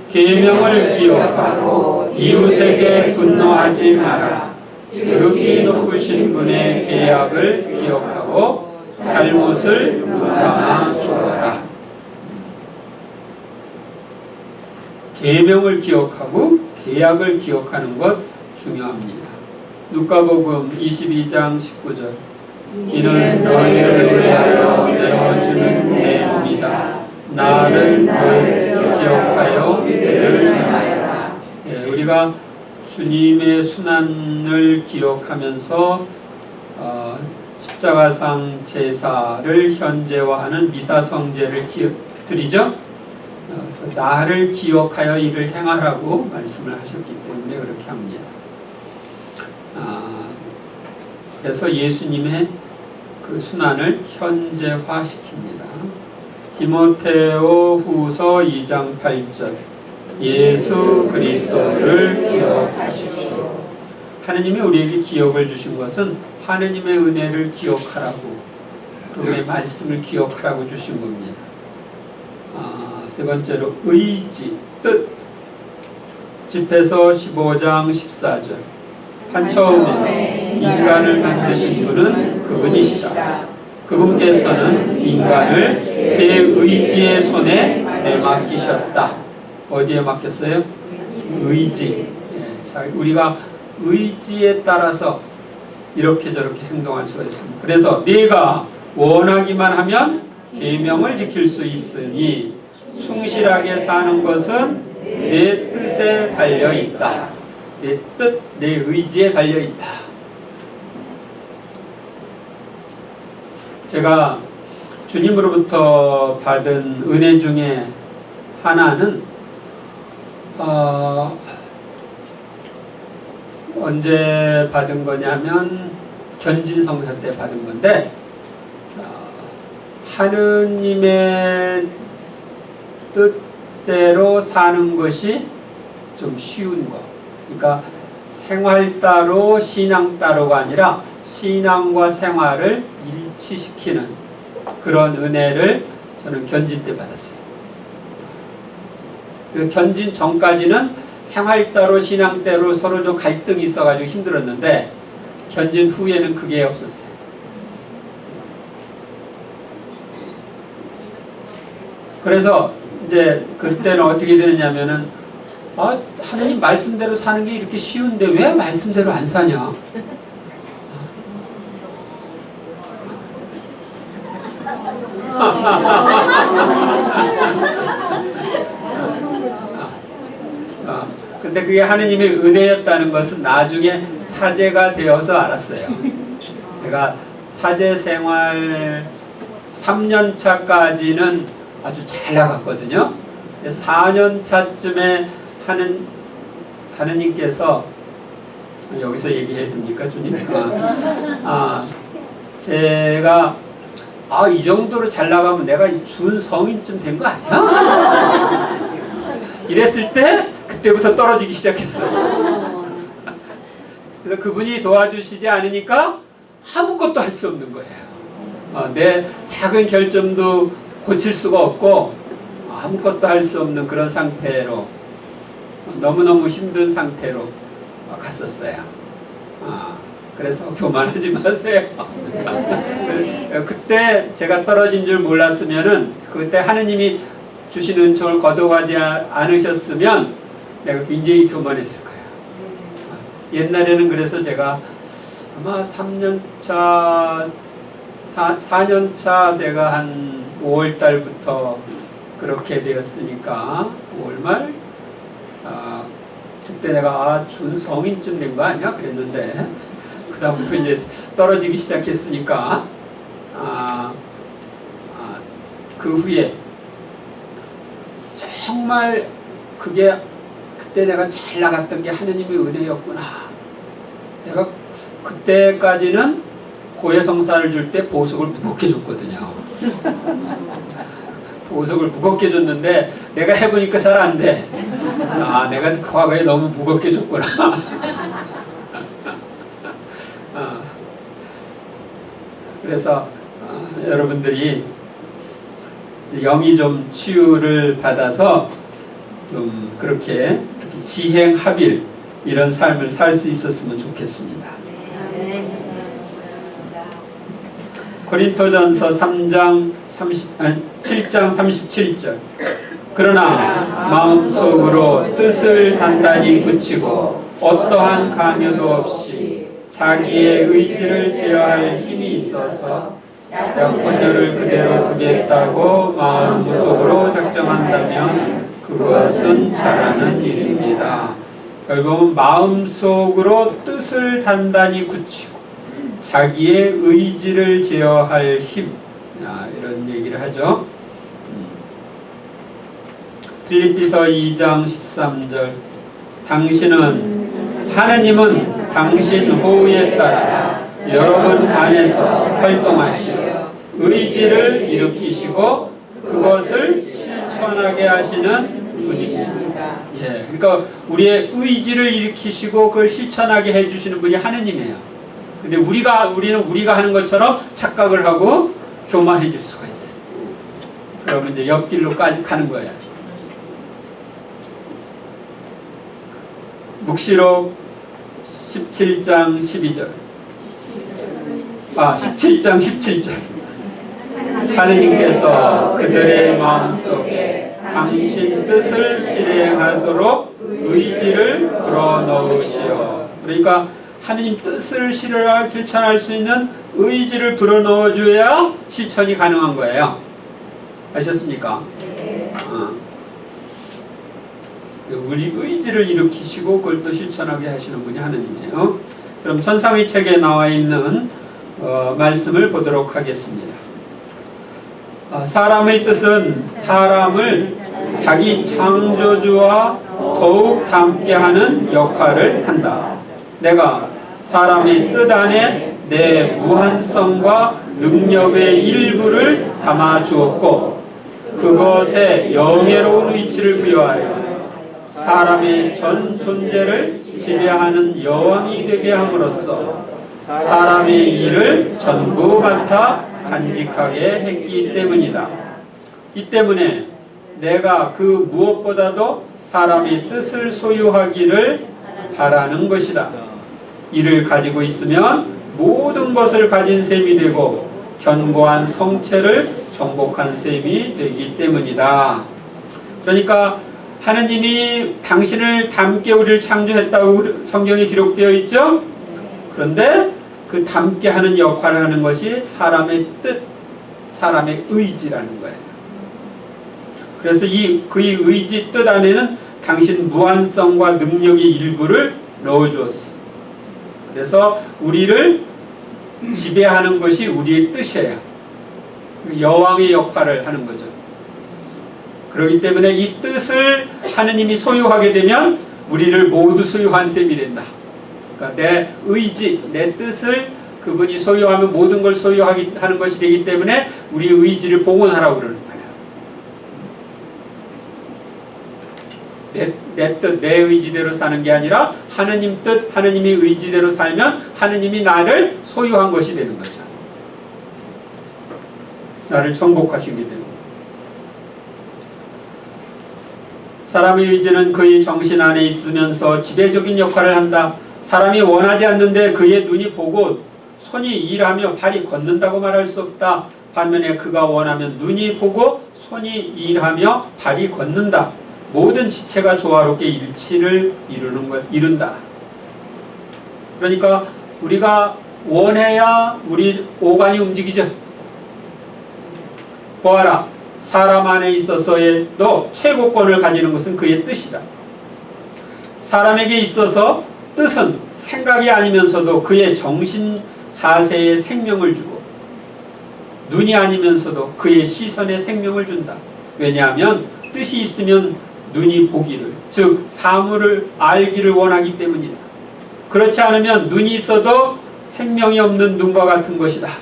계명을 기억하고 이웃에게 분노하지 마라. 지극히 높으신 분의 계약을 기억하고 잘못을 묻어나 주어라. 계명을 기억하고 계약을 기억하는 것 중요합니다. 누가복음 22장 19절. 이는 너희를 위하여 내어주는 내 몸이다. 나를 너희를 기억하여 이를 행하여라. 우리가 주님의 순환을 기억하면서 십자가상 제사를 현재화하는 미사성제를 드리죠. 나를 기억하여 이를 행하라고 말씀을 하셨기 때문에 그렇게 합니다. 그래서 예수님의 그 순환을 현재화시킵니다. 디모데오 후서 2장 8절. 예수 그리스도를 기억하십시오. 하느님이 우리에게 기억을 주신 것은 하느님의 은혜를 기억하라고, 그분의 말씀을 기억하라고 주신 겁니다. 세 번째로 의지, 뜻. 집에서 15장 14절. 한처음에 인간을 만드신 분은 그분이시다. 그분께서는 인간을 제 의지의 손에 내맡기셨다. 어디에 맡겼어요? 의지. 예, 자, 우리가 의지에 따라서 이렇게 저렇게 행동할 수가 있습니다. 그래서 네가 원하기만 하면 계명을 지킬 수 있으니 충실하게 사는 것은 내 뜻에 달려 있다. 내 뜻, 내 의지에 달려 있다. 제가 주님으로부터 받은 은혜 중에 하나는 언제 받은 거냐면 견진성사 때 받은 건데, 하느님의 뜻대로 사는 것이 좀 쉬운 거. 그러니까 생활 따로 신앙 따로가 아니라 신앙과 생활을 일치시키는 그런 은혜를 저는 견진 때 받았어요. 그 견진 전까지는 생활 따로 신앙 따로 서로 좀 갈등이 있어가지고 힘들었는데, 견진 후에는 그게 없었어요. 그래서 이제 그때는 어떻게 되느냐면은, 하느님 말씀대로 사는 게 이렇게 쉬운데 왜 말씀대로 안 사냐? 근데 그게 하느님의 은혜였다는 것은 나중에 사제가 되어서 알았어요. 제가 사제 생활 3년 차까지는 아주 잘 나갔거든요. 4년 차쯤에 하느님께서, 여기서 얘기해도 됩니까, 주님? 제가 이 정도로 잘 나가면 내가 준 성인쯤 된 거 아니야? 이랬을 때 그때부터 떨어지기 시작했어요. 그래서 그분이 도와주시지 않으니까 아무것도 할 수 없는 거예요. 내 작은 결점도 고칠 수가 없고 아무것도 할 수 없는 그런 상태로, 너무너무 힘든 상태로 갔었어요. 그래서 교만하지 마세요. 그때 제가 떨어진 줄 몰랐으면은, 그때 하느님이 주신 은총을 거둬가지 않으셨으면 내가 굉장히 교만했을 거예요. 옛날에는 그래서 제가 아마 3년차, 4년차 제가 한 5월달부터 그렇게 되었으니까 5월말, 그때 내가 준 성인쯤 된 거 아니야? 그랬는데 그 다음부터 이제 떨어지기 시작했으니까, 그 후에 정말 그게 그때 내가 잘 나갔던 게 하느님의 은혜였구나. 내가 그때까지는 고해성사를 줄 때 보석을 무겁게 줬거든요. 보석을 무겁게 줬는데 내가 해보니까 잘 안 돼. 내가 과거에 너무 무겁게 줬구나. 그래서 여러분들이 영이 좀 치유를 받아서 좀 그렇게 지행합일 이런 삶을 살 수 있었으면 좋겠습니다. 고린토전서 7장 37절. 그러나 마음속으로 뜻을 단단히 굳히고 어떠한 강요도 없이 자기의 의지를 제어할 힘이 있어서 약혼녀를 그대로 두겠다고 마음속으로 작정한다면 그것은 잘하는 일입니다. 결국은 마음속으로 뜻을 단단히 굳히고 자기의 의지를 제어할 힘, 이런 얘기를 하죠. 필립비서 2장 13절. 하느님은 당신 호의에 따라 여러분 안에서 활동하시어 의지를 일으키시고 그것을 실천하게 하시는 분입니다. 그러니까 우리의 의지를 일으키시고 그걸 실천하게 해주시는 분이 하느님이에요. 근데 우리는 우리가 하는 것처럼 착각을 하고 교만해질 수가 있어요. 그러면 이제 옆길로 가는 거예요. 묵시록 17장 12절. 17장 17절. 하느님께서 그들의 마음속에 당신 뜻을 실행하도록 의지를 불어넣으시오. 그러니까 하느님 뜻을 실천할 수 있는 의지를 불어넣어줘야 실천이 가능한 거예요. 아셨습니까? 우리 의지를 일으키시고 그걸 또 실천하게 하시는 분이 하느님이에요. 그럼 천상의 책에 나와 있는 말씀을 보도록 하겠습니다. 사람의 뜻은 사람을 자기 창조주와 더욱 닮게 하는 역할을 한다. 내가 사람의 뜻 안에 내 무한성과 능력의 일부를 담아 주었고 그것에 영예로운 위치를 부여하여 사람의 전 존재를 지배하는 여왕이 되게 함으로써 사람의 일을 전부 맡아 간직하게 했기 때문이다. 이 때문에 내가 그 무엇보다도 사람의 뜻을 소유하기를 바라는 것이다. 이를 가지고 있으면 모든 것을 가진 셈이 되고 견고한 성체를 정복한 셈이 되기 때문이다. 그러니까 하느님이 당신을 닮게 우리를 창조했다고 성경에 기록되어 있죠. 그런데 그 닮게 하는 역할을 하는 것이 사람의 뜻, 사람의 의지라는 거예요. 그래서 그의 의지 뜻 안에는 당신 무한성과 능력의 일부를 넣어주었어. 그래서 우리를 지배하는 것이 우리의 뜻이에요. 여왕의 역할을 하는 거죠. 그렇기 때문에 이 뜻을 하느님이 소유하게 되면 우리를 모두 소유한 셈이 된다. 그러니까 내 의지, 내 뜻을 그분이 소유하면 모든 걸 소유하는 것이 되기 때문에 우리 의지를 봉헌하라고 그러는 거예요. 내 뜻, 내 의지대로 사는 게 아니라 하느님 뜻, 하느님의 의지대로 살면 하느님이 나를 소유한 것이 되는 거죠. 나를 정복하신 게 되는 거예요. 사람의 의지는 그의 정신 안에 있으면서 지배적인 역할을 한다. 사람이 원하지 않는데 그의 눈이 보고 손이 일하며 발이 걷는다고 말할 수 없다. 반면에 그가 원하면 눈이 보고 손이 일하며 발이 걷는다. 모든 지체가 조화롭게 일치를 이룬다. 그러니까 우리가 원해야 우리 오간이 움직이죠. 보아라. 사람 안에 있어서도 최고권을 가지는 것은 그의 뜻이다. 사람에게 있어서 뜻은 생각이 아니면서도 그의 정신 자세에 생명을 주고 눈이 아니면서도 그의 시선에 생명을 준다. 왜냐하면 뜻이 있으면 눈이 보기를, 즉 사물을 알기를 원하기 때문이다. 그렇지 않으면 눈이 있어도 생명이 없는 눈과 같은 것이다.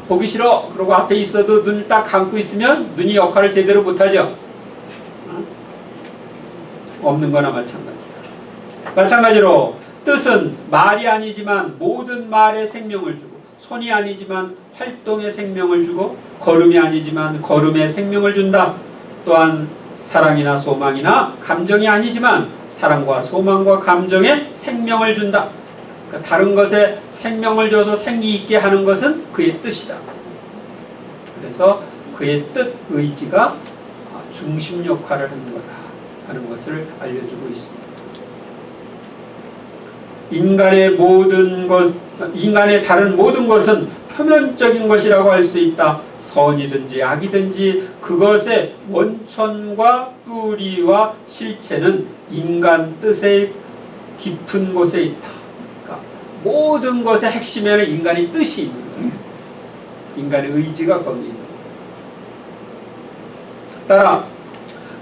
보기 싫어. 그러고 앞에 있어도 눈을 딱 감고 있으면 눈이 역할을 제대로 못하죠. 없는 거나 마찬가지로 뜻은 말이 아니지만 모든 말에 생명을 주고 손이 아니지만 활동에 생명을 주고 걸음이 아니지만 걸음에 생명을 준다. 또한 사랑이나 소망이나 감정이 아니지만 사랑과 소망과 감정에 생명을 준다. 그러니까 다른 것에 생명을 줘서 생기 있게 하는 것은 그의 뜻이다. 그래서 그의 뜻, 의지가 중심 역할을 하는 거다 하는 것을 알려주고 있습니다. 인간의 다른 모든 것은 표면적인 것이라고 할 수 있다. 선이든지 악이든지 그것의 원천과 뿌리와 실체는 인간 뜻의 깊은 곳에 있다. 그러니까 모든 것의 핵심에는 인간의 뜻이 있는 거예요. 인간의 의지가 거기 있는 거예요. 따라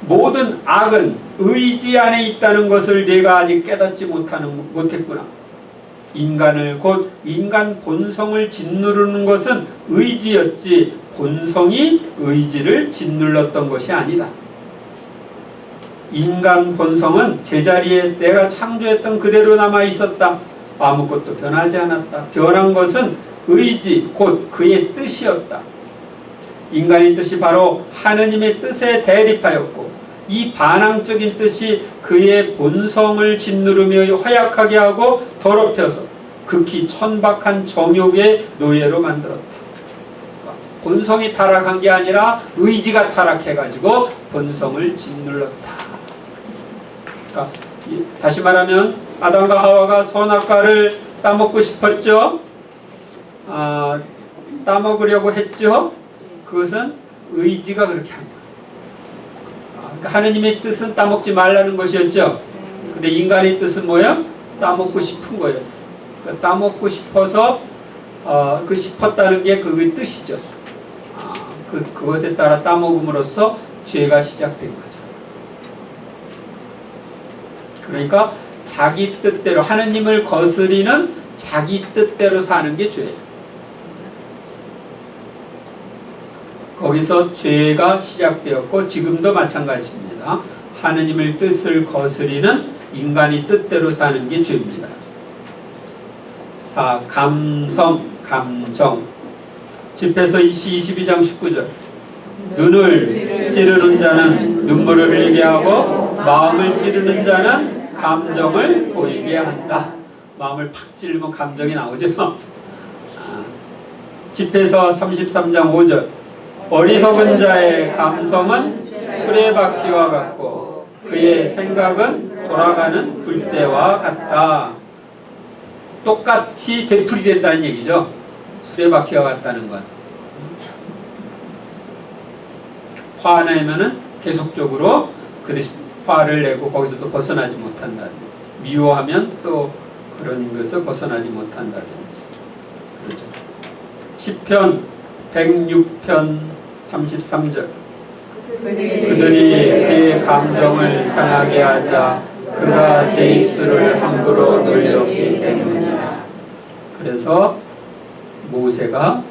모든 악은 의지 안에 있다는 것을 내가 아직 깨닫지 못했구나. 인간을 곧 인간 본성을 짓누르는 것은 의지였지 본성이 의지를 짓눌렀던 것이 아니다. 인간 본성은 제자리에 내가 창조했던 그대로 남아 있었다. 아무것도 변하지 않았다. 변한 것은 의지 곧 그의 뜻이었다. 인간의 뜻이 바로 하느님의 뜻에 대립하였고 이 반항적인 뜻이 그의 본성을 짓누르며 허약하게 하고 더럽혀서 극히 천박한 정욕의 노예로 만들었다. 본성이 타락한 게 아니라 의지가 타락해가지고 본성을 짓눌렀다. 그러니까 다시 말하면 아담과 하와가 선악과를 따먹고 싶었죠. 따먹으려고 했죠. 그것은 의지가 그렇게 한 거예요. 그러니까 하느님의 뜻은 따먹지 말라는 것이었죠. 근데 인간의 뜻은 뭐예요? 따먹고 싶은 거였어. 그러니까 따먹고 싶어서 그 싶었다는 게 그의 뜻이죠. 그것에 따라 따먹음으로써 죄가 시작된 거죠. 그러니까 자기 뜻대로 하느님을 거스리는 자기 뜻대로 사는 게 죄예요. 거기서 죄가 시작되었고 지금도 마찬가지입니다. 하느님의 뜻을 거스리는 인간이 뜻대로 사는 게 죄입니다. 4. 감정. 집에서 22장 19절. 눈을 찌르는 자는 눈물을 흘리게 하고 마음을 찌르는 자는 감정을 보이게 한다. 마음을 팍 찌르면 감정이 나오죠. 집에서 33장 5절. 어리석은 자의 감성은 수레바퀴와 같고 그의 생각은 돌아가는 불대와 같다. 똑같이 되풀이 된다는 얘기죠. 수레바퀴와 같다는 건. 화내면은 계속적으로 그 대신 화를 내고 거기서 또 벗어나지 못한다. 미워하면 또 그런 것을 벗어나지 못한다든지. 그러죠. 시편 106편 33절. 그들이 그의 감정을 상하게 하자 그가 제 입술을 함부로 놀렸기 때문이다. 그래서 모세가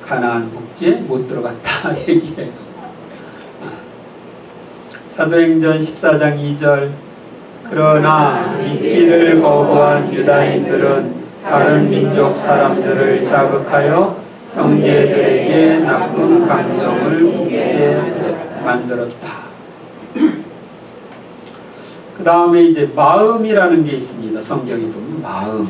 가나안 복지에 못 들어갔다 얘기해요. 사도행전 14장 2절. 그러나 믿기를 거부한 유다인들은 다른 민족 사람들을 자극하여 형제들에게 나쁜 감정을 품게 만들었다. 그 다음에 이제 마음이라는 게 있습니다. 성경에 보면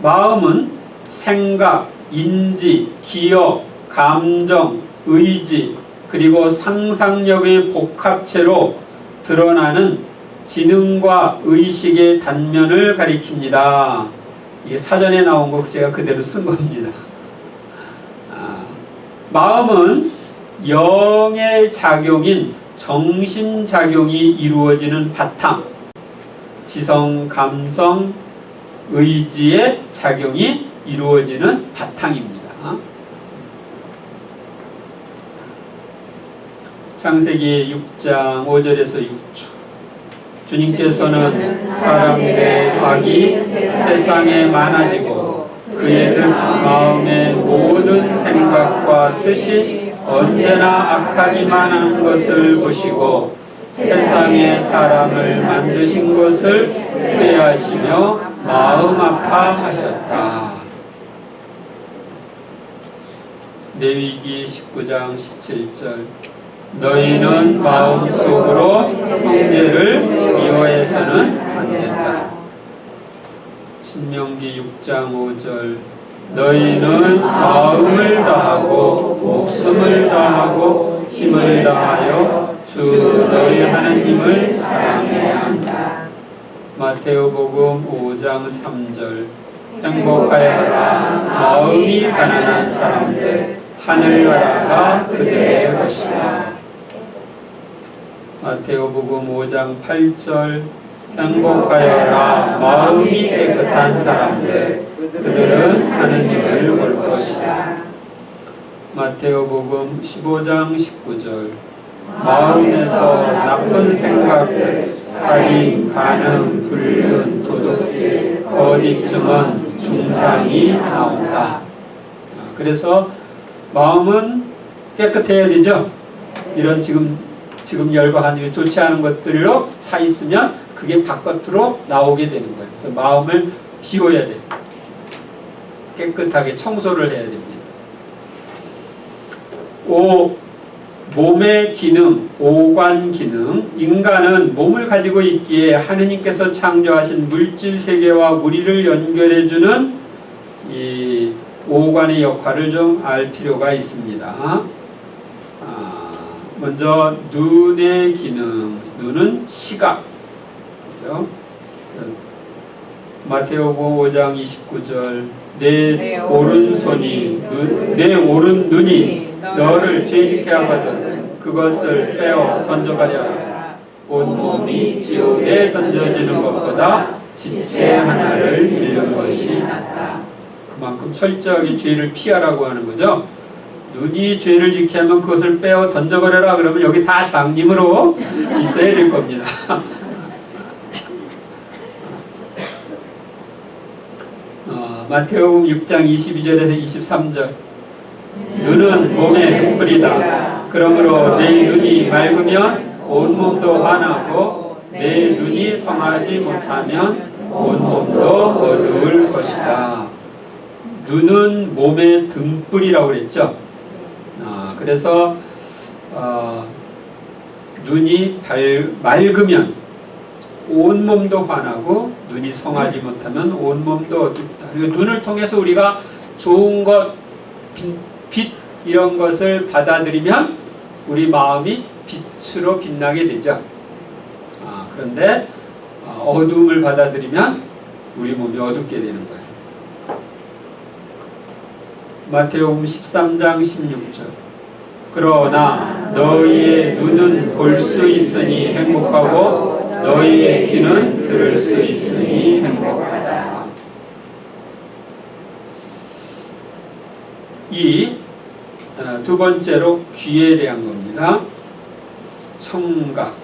마음은 생각, 인지, 기억, 감정, 의지 그리고 상상력의 복합체로 드러나는 지능과 의식의 단면을 가리킵니다. 이게 사전에 나온 거 제가 그대로 쓴 겁니다. 마음은 영의 작용인 정신작용이 이루어지는 바탕, 지성, 감성, 의지의 작용이 이루어지는 바탕입니다. 창세기 6장 5절에서 6절. 주님께서는 사람들의 악이 세상에 많아지고 그의 마음의 모든 생각과 뜻이 언제나 악하기만 한 것을 보시고 세상에 사람을 만드신 것을 후회하시며 마음 아파하셨다. 레위기 19장 17절. 너희는 마음속으로 형제를 미워해서는 안 된다. 신명기 6장 5절. 너희는 마음을 다하고 목숨을 다하고 힘을 다하여 주 너희 하나님을 사랑해야 한다. 마태오복음 5장 3절. 행복하여라 마음이 가난한 사람들 하늘나라가 그들의 것이다. 마태오복음 5장 8절. 행복하여라 마음이 깨끗한 사람들 그들은 하느님을 볼 것이다. 마태오복음 15장 19절. 마음에서 나쁜 생각들, 살인, 간음, 불륜, 도둑질, 거짓 증언, 중상이 나온다. 그래서 마음은 깨끗해야 되죠. 이런 지금 열거하는 좋지 않은 것들로 차 있으면 그게 바깥으로 나오게 되는 거예요. 그래서 마음을 비워야 돼요. 깨끗하게 청소를 해야 됩니다. 5. 몸의 기능, 오관 기능. 인간은 몸을 가지고 있기에 하느님께서 창조하신 물질 세계와 우리를 연결해주는 이 오관의 역할을 좀 알 필요가 있습니다. 먼저 눈의 기능, 눈은 시각, 그렇죠? 마태복음 5장 29절 내 오른손이 내 오른 눈이 너를 죄짓게 하거든 그것을 빼어 던져가려라. 온몸이 지옥에 던져지는 것보다 지체 하나를 잃는 것이 낫다. 그만큼 철저하게 죄를 피하라고 하는 거죠. 눈이 죄를 짓게 하면 그것을 빼어 던져버려라 그러면 여기 다 장님으로 있어야 될 겁니다. 마태복음 6장 22절에서 23절 눈은 몸의 등불이다. 그러므로 내 눈이 맑으면 온몸도 환하고 내 눈이 성하지 못하면 온몸도 어두울 것이다. 눈은 몸의 등불이라고 그랬죠. 그래서 눈이 맑으면 온몸도 환하고 눈이 성하지 못하면 온몸도 어둡다. 그리고 눈을 통해서 우리가 좋은 것, 빛 이런 것을 받아들이면 우리 마음이 빛으로 빛나게 되죠. 그런데 어둠을 받아들이면 우리 몸이 어둡게 되는 거예요. 마태복음 13장 16절 그러나 너희의 눈은 볼 수 있으니 행복하고 너희의 귀는 들을 수 있으니 행복하다. 이 두 번째로 귀에 대한 겁니다. 청각.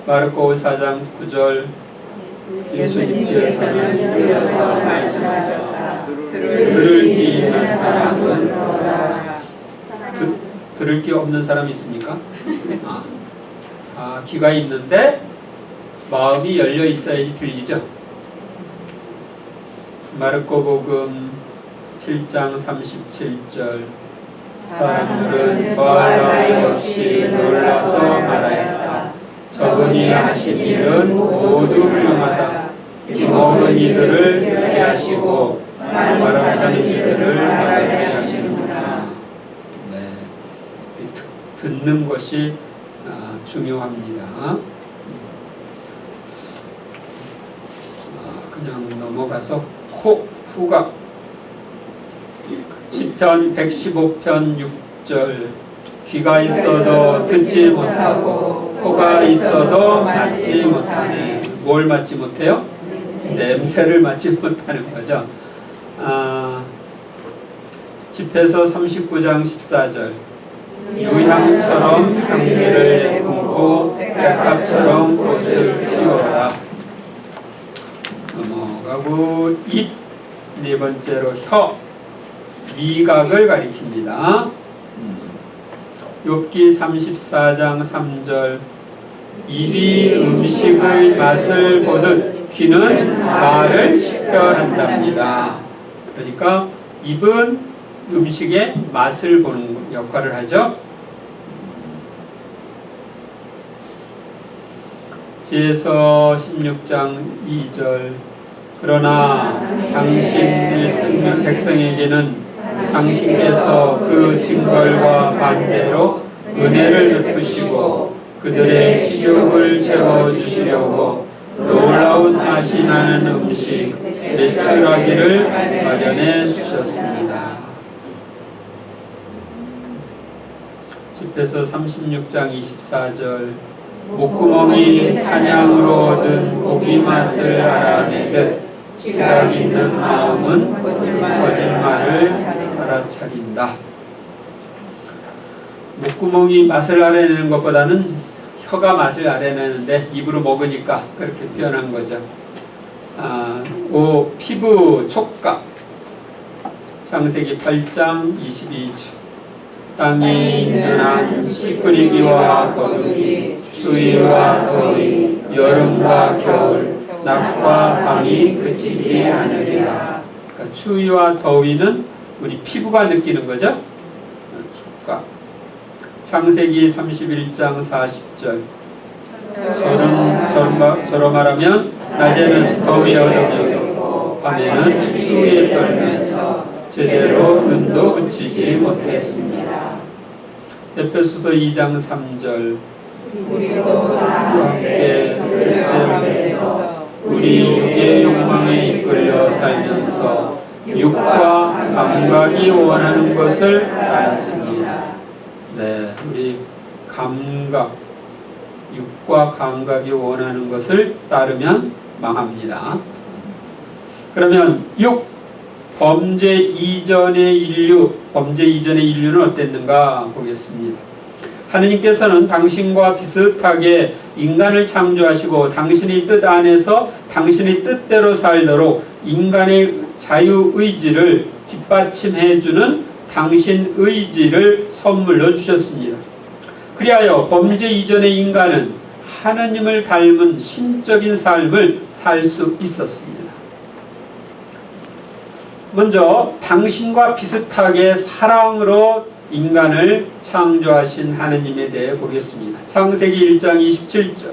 마르코 4장 9절 예수님께서는 이어서 말씀하셨다. 들을 귀 있는 사람은 들을 귀 없는 사람이 있습니까? 귀가 있는데 마음이 열려 있어야지 들리죠. 마르코복음 7장 37절 사람들은 더할 나위 없이 놀라서 말하였다. 저분이 하신 일은 모두 훌륭하다. 귀먹은 이들을 듣게 하시고 말하는 이들을 말하게 하시는구나. 네, 듣는 것이 중요합니다. 그냥 넘어가서 후각. 시편 115편 6절 귀가 있어도 듣지 못하고 코가 있어도 맡지 못하네. 뭘 맡지 못해요? 냄새를 맡지 못하는 거죠. 집에서 39장 14절 유향처럼 향기를 내뿜고 백합처럼 꽃을 피워라. 넘어가고 입. 네 번째로 혀. 미각을 가리킵니다. 욥기 34장 3절 입이 음식의 맛을 보듯 귀는 말을 식별한답니다. 그러니까 입은 음식의 맛을 보는 역할을 하죠. 지혜서 16장 2절 그러나 당신의 백성에게는 당신께서 그 징벌과 반대로 은혜를 베푸시고 그들의 식욕을 채워주시려고 놀라운 맛이 나는 음식 매출하기를 마련해 주셨습니다. 집에서 36장 24절 목구멍이 사냥으로 얻은 고기 맛을 알아내듯 지각 있는 마음은 거짓말을 알아차린다. 목구멍이 맛을 알아내는 것보다는 혀가 맛을 알아내는데 입으로 먹으니까 그렇게 표현한 거죠. 피부 촉각. 창세기 8장 22절 땅에 있는 한 씨 끓이기와 거두기 추위와 더위 여름과 겨울 낮과 밤이 그치지 않으리라. 그러니까 추위와 더위는 우리 피부가 느끼는 거죠. 촉각. 창세기 31장 40절 저로 말하면 낮에는 더위에 어덕이고 밤에는 추위에 떨면서 제대로 눈도 붙이지 못했습니다. 에베소서 2장 3절 우리도 다 함께 그들 가운데서 우리 육의 욕망에 이끌려 살면서 육과 감각이 원하는 것을 따랐습니다. 네, 우리 감각, 육과 감각이 원하는 것을 따르면 망합니다. 그러면 육, 범죄 이전의 인류는 어땠는가 보겠습니다. 하느님께서는 당신과 비슷하게 인간을 창조하시고 당신의 뜻 안에서 당신의 뜻대로 살도록 인간의 자유의지를 뒷받침해주는 당신 의지를 선물로 주셨습니다. 그리하여 범죄 이전의 인간은 하느님을 닮은 신적인 삶을 살 수 있었습니다. 먼저 당신과 비슷하게 사랑으로 인간을 창조하신 하느님에 대해 보겠습니다. 창세기 1장 27절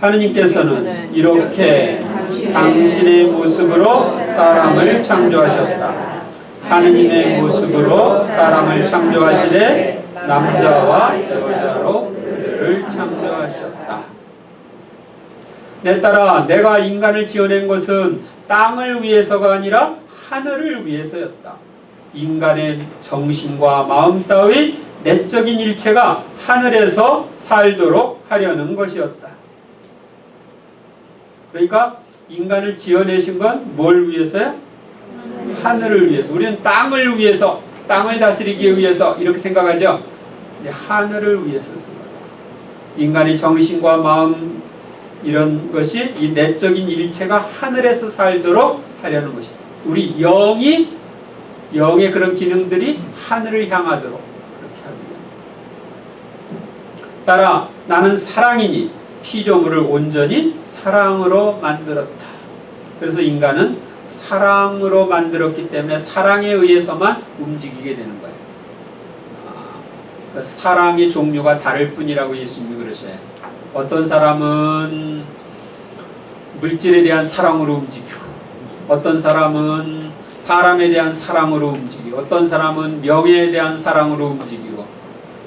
하느님께서는 이렇게 당신의 모습으로 사람을 창조하셨다. 하느님의 모습으로 사람을 창조하시되 남자와 여자로 그들을 창조하셨다. 내 딸아, 내가 인간을 지어낸 것은 땅을 위해서가 아니라 하늘을 위해서였다. 인간의 정신과 마음 따위 내적인 일체가 하늘에서 살도록 하려는 것이었다. 그러니까 인간을 지어내신 건 뭘 위해서요? 하늘을 위해서. 우리는 땅을 위해서, 땅을 다스리기 위해서 이렇게 생각하죠. 근데 하늘을 위해서 생각해요. 인간의 정신과 마음 이런 것이 이 내적인 일체가 하늘에서 살도록 하려는 것이다. 우리 영의 그런 기능들이 하늘을 향하도록 그렇게 합니다. 따라 나는 사랑이니 피조물을 온전히 사랑으로 만들었다. 그래서 인간은 사랑으로 만들었기 때문에 사랑에 의해서만 움직이게 되는 거예요. 사랑의 종류가 다를 뿐이라고 예수님이 그러셔요. 어떤 사람은 물질에 대한 사랑으로 움직이고, 어떤 사람은 사람에 대한 사랑으로 움직이고, 어떤 사람은 명예에 대한 사랑으로 움직이고,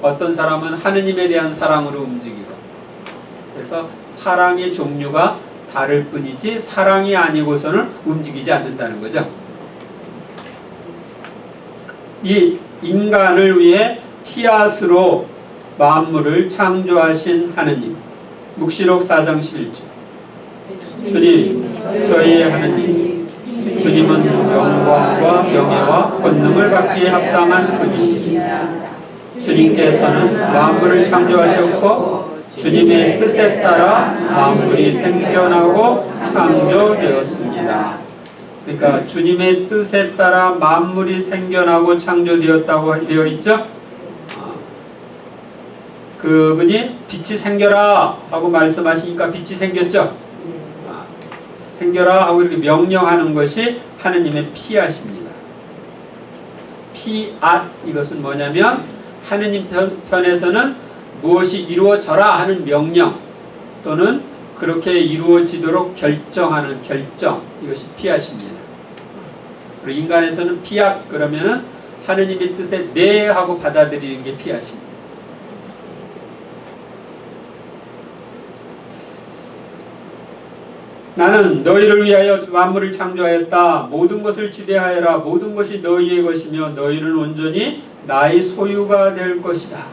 어떤 사람은 하느님에 대한 사랑으로 움직이고. 그래서 사랑의 종류가 다를 뿐이지 사랑이 아니고서는 움직이지 않는다는 거죠. 이 인간을 위해 씨앗으로 만물을 창조하신 하느님. 묵시록 4장 11절 주님, 저희의 하느님, 주님은 영광과 명예와 권능을 받기에 합당한 분이십니다. 주님께서는 만물을 창조하셨고 주님의 뜻에 따라 만물이 생겨나고 창조되었습니다. 그러니까 주님의 뜻에 따라 만물이 생겨나고 창조되었다고 되어 있죠. 그분이 빛이 생겨라 하고 말씀하시니까 빛이 생겼죠. 생겨라 하고 이렇게 명령하는 것이 하느님의 피앗입니다. 피앗, 이것은 뭐냐면 하느님 편에서는 무엇이 이루어져라 하는 명령 또는 그렇게 이루어지도록 결정하는 결정, 이것이 피앗입니다. 그리고 인간에서는 피앗 그러면은 하느님의 뜻에 네 하고 받아들이는 게 피앗입니다. 나는 너희를 위하여 만물을 창조하였다. 모든 것을 지배하여라. 모든 것이 너희의 것이며 너희는 온전히 나의 소유가 될 것이다.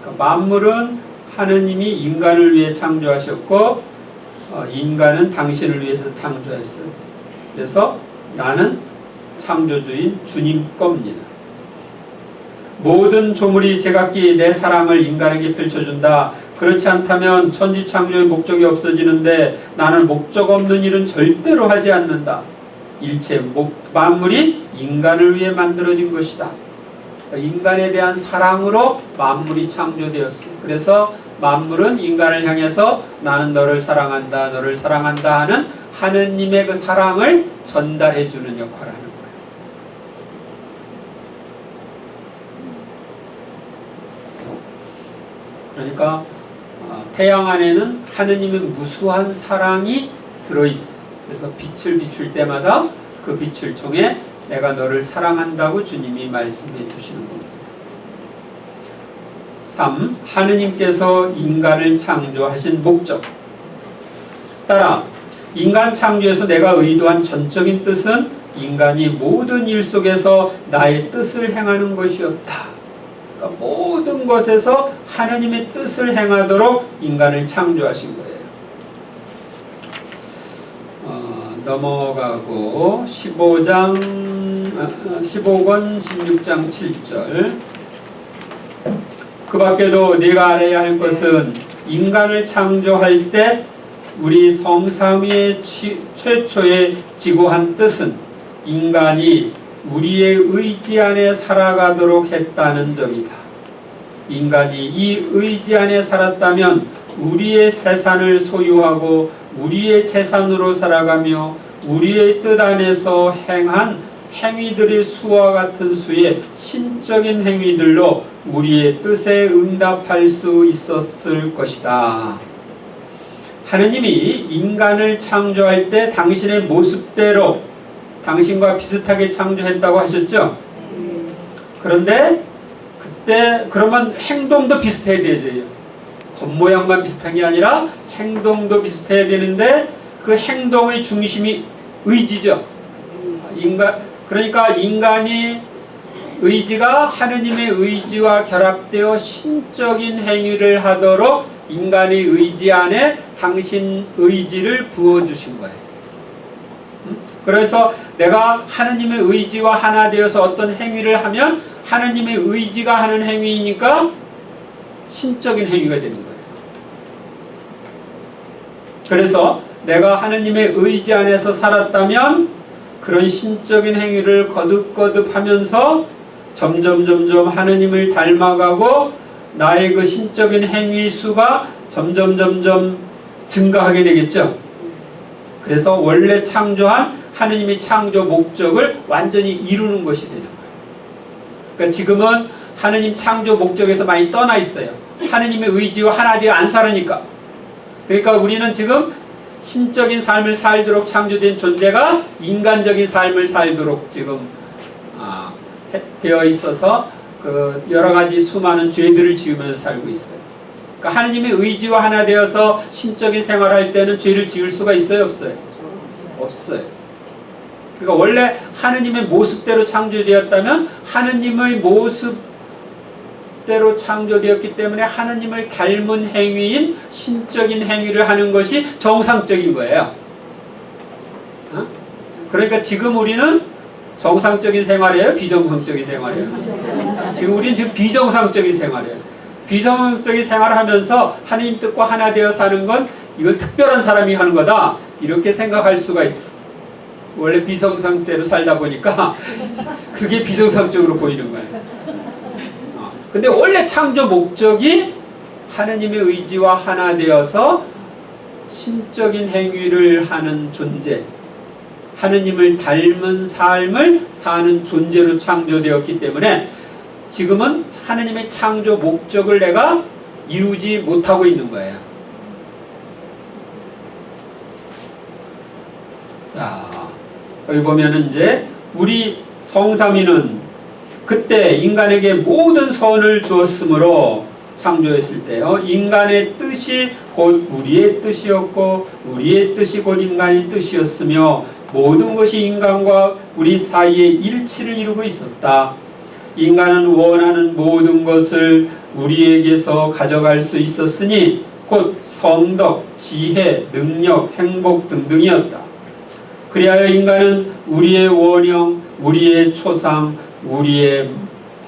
그러니까 만물은 하느님이 인간을 위해 창조하셨고 인간은 당신을 위해서 창조했어요. 그래서 나는 창조주인 주님 겁니다. 모든 조물이 제각기 내 사랑을 인간에게 펼쳐준다. 그렇지 않다면 천지창조의 목적이 없어지는데 나는 목적 없는 일은 절대로 하지 않는다. 일체 만물이 인간을 위해 만들어진 것이다. 인간에 대한 사랑으로 만물이 창조되었어. 그래서 만물은 인간을 향해서 나는 너를 사랑한다, 너를 사랑한다 하는 하느님의 그 사랑을 전달해 주는 역할을 하는 거예요. 그러니까 태양 안에는 하느님의 무수한 사랑이 들어있어요. 그래서 빛을 비출 때마다 그 빛을 통해 내가 너를 사랑한다고 주님이 말씀해 주시는 겁니다. 3. 하느님께서 인간을 창조하신 목적. 따라 인간 창조에서 내가 의도한 전적인 뜻은 인간이 모든 일 속에서 나의 뜻을 행하는 것이었다. 그러니까 모든 것에서 하느님의 뜻을 행하도록 인간을 창조하신 거예요. 넘어가고 15권 16장 7절. 그 밖에도 네가 알아야 할 것은 인간을 창조할 때 우리 성삼위의 최초의 지고한 뜻은 인간이 우리의 의지 안에 살아가도록 했다는 점이다. 인간이 이 의지 안에 살았다면 우리의 재산을 소유하고 우리의 재산으로 살아가며 우리의 뜻 안에서 행한 행위들의 수와 같은 수의 신적인 행위들로 우리의 뜻에 응답할 수 있었을 것이다. 하느님이 인간을 창조할 때 당신의 모습대로 당신과 비슷하게 창조했다고 하셨죠? 그런데 그때 그러면 행동도 비슷해야 되죠. 겉모양만 비슷한 게 아니라 행동도 비슷해야 되는데 그 행동의 중심이 의지죠. 그러니까 인간이 의지가 하느님의 의지와 결합되어 신적인 행위를 하도록 인간의 의지 안에 당신 의지를 부어주신 거예요. 그래서 내가 하느님의 의지와 하나 되어서 어떤 행위를 하면 하느님의 의지가 하는 행위이니까 신적인 행위가 되는 거예요. 그래서 내가 하느님의 의지 안에서 살았다면 그런 신적인 행위를 거듭거듭 하면서 점점 하느님을 닮아가고 나의 그 신적인 행위 수가 점점 증가하게 되겠죠. 그래서 원래 창조한 하느님의 창조 목적을 완전히 이루는 것이 되는 거예요. 그러니까 지금은 하느님 창조 목적에서 많이 떠나 있어요. 하느님의 의지와 하나 되어 안 살으니까. 그러니까 우리는 지금 신적인 삶을 살도록 창조된 존재가 인간적인 삶을 살도록 지금 되어 있어서 그 여러 가지 수많은 죄들을 지으면서 살고 있어요. 그러니까 하느님의 의지와 하나 되어서 신적인 생활을 할 때는 죄를 지을 수가 있어요, 없어요? 없어요. 그러니까 원래 하느님의 모습대로 창조되었다면 하느님의 모습대로 창조되었기 때문에 하느님을 닮은 행위인 신적인 행위를 하는 것이 정상적인 거예요. 그러니까 지금 우리는 정상적인 생활이에요? 비정상적인 생활이에요? 지금 우리는 비정상적인 생활이에요. 비정상적인 생활을 하면서 하느님 뜻과 하나 되어 사는 건 이건 특별한 사람이 하는 거다, 이렇게 생각할 수가 있어. 원래 비정상대로 살다 보니까 그게 비정상적으로 보이는 거예요. 근데 원래 창조 목적이 하느님의 의지와 하나 되어서 신적인 행위를 하는 존재, 하느님을 닮은 삶을 사는 존재로 창조되었기 때문에 지금은 하느님의 창조 목적을 내가 이루지 못하고 있는 거예요. 자, 여기 보면은 이제 우리 성삼위는 그때 인간에게 모든 선을 주었으므로 창조했을 때요, 인간의 뜻이 곧 우리의 뜻이었고 우리의 뜻이 곧 인간의 뜻이었으며 모든 것이 인간과 우리 사이에 일치를 이루고 있었다. 인간은 원하는 모든 것을 우리에게서 가져갈 수 있었으니 곧 성덕, 지혜, 능력, 행복 등등이었다. 그리하여 인간은 우리의 원형, 우리의 초상, 우리의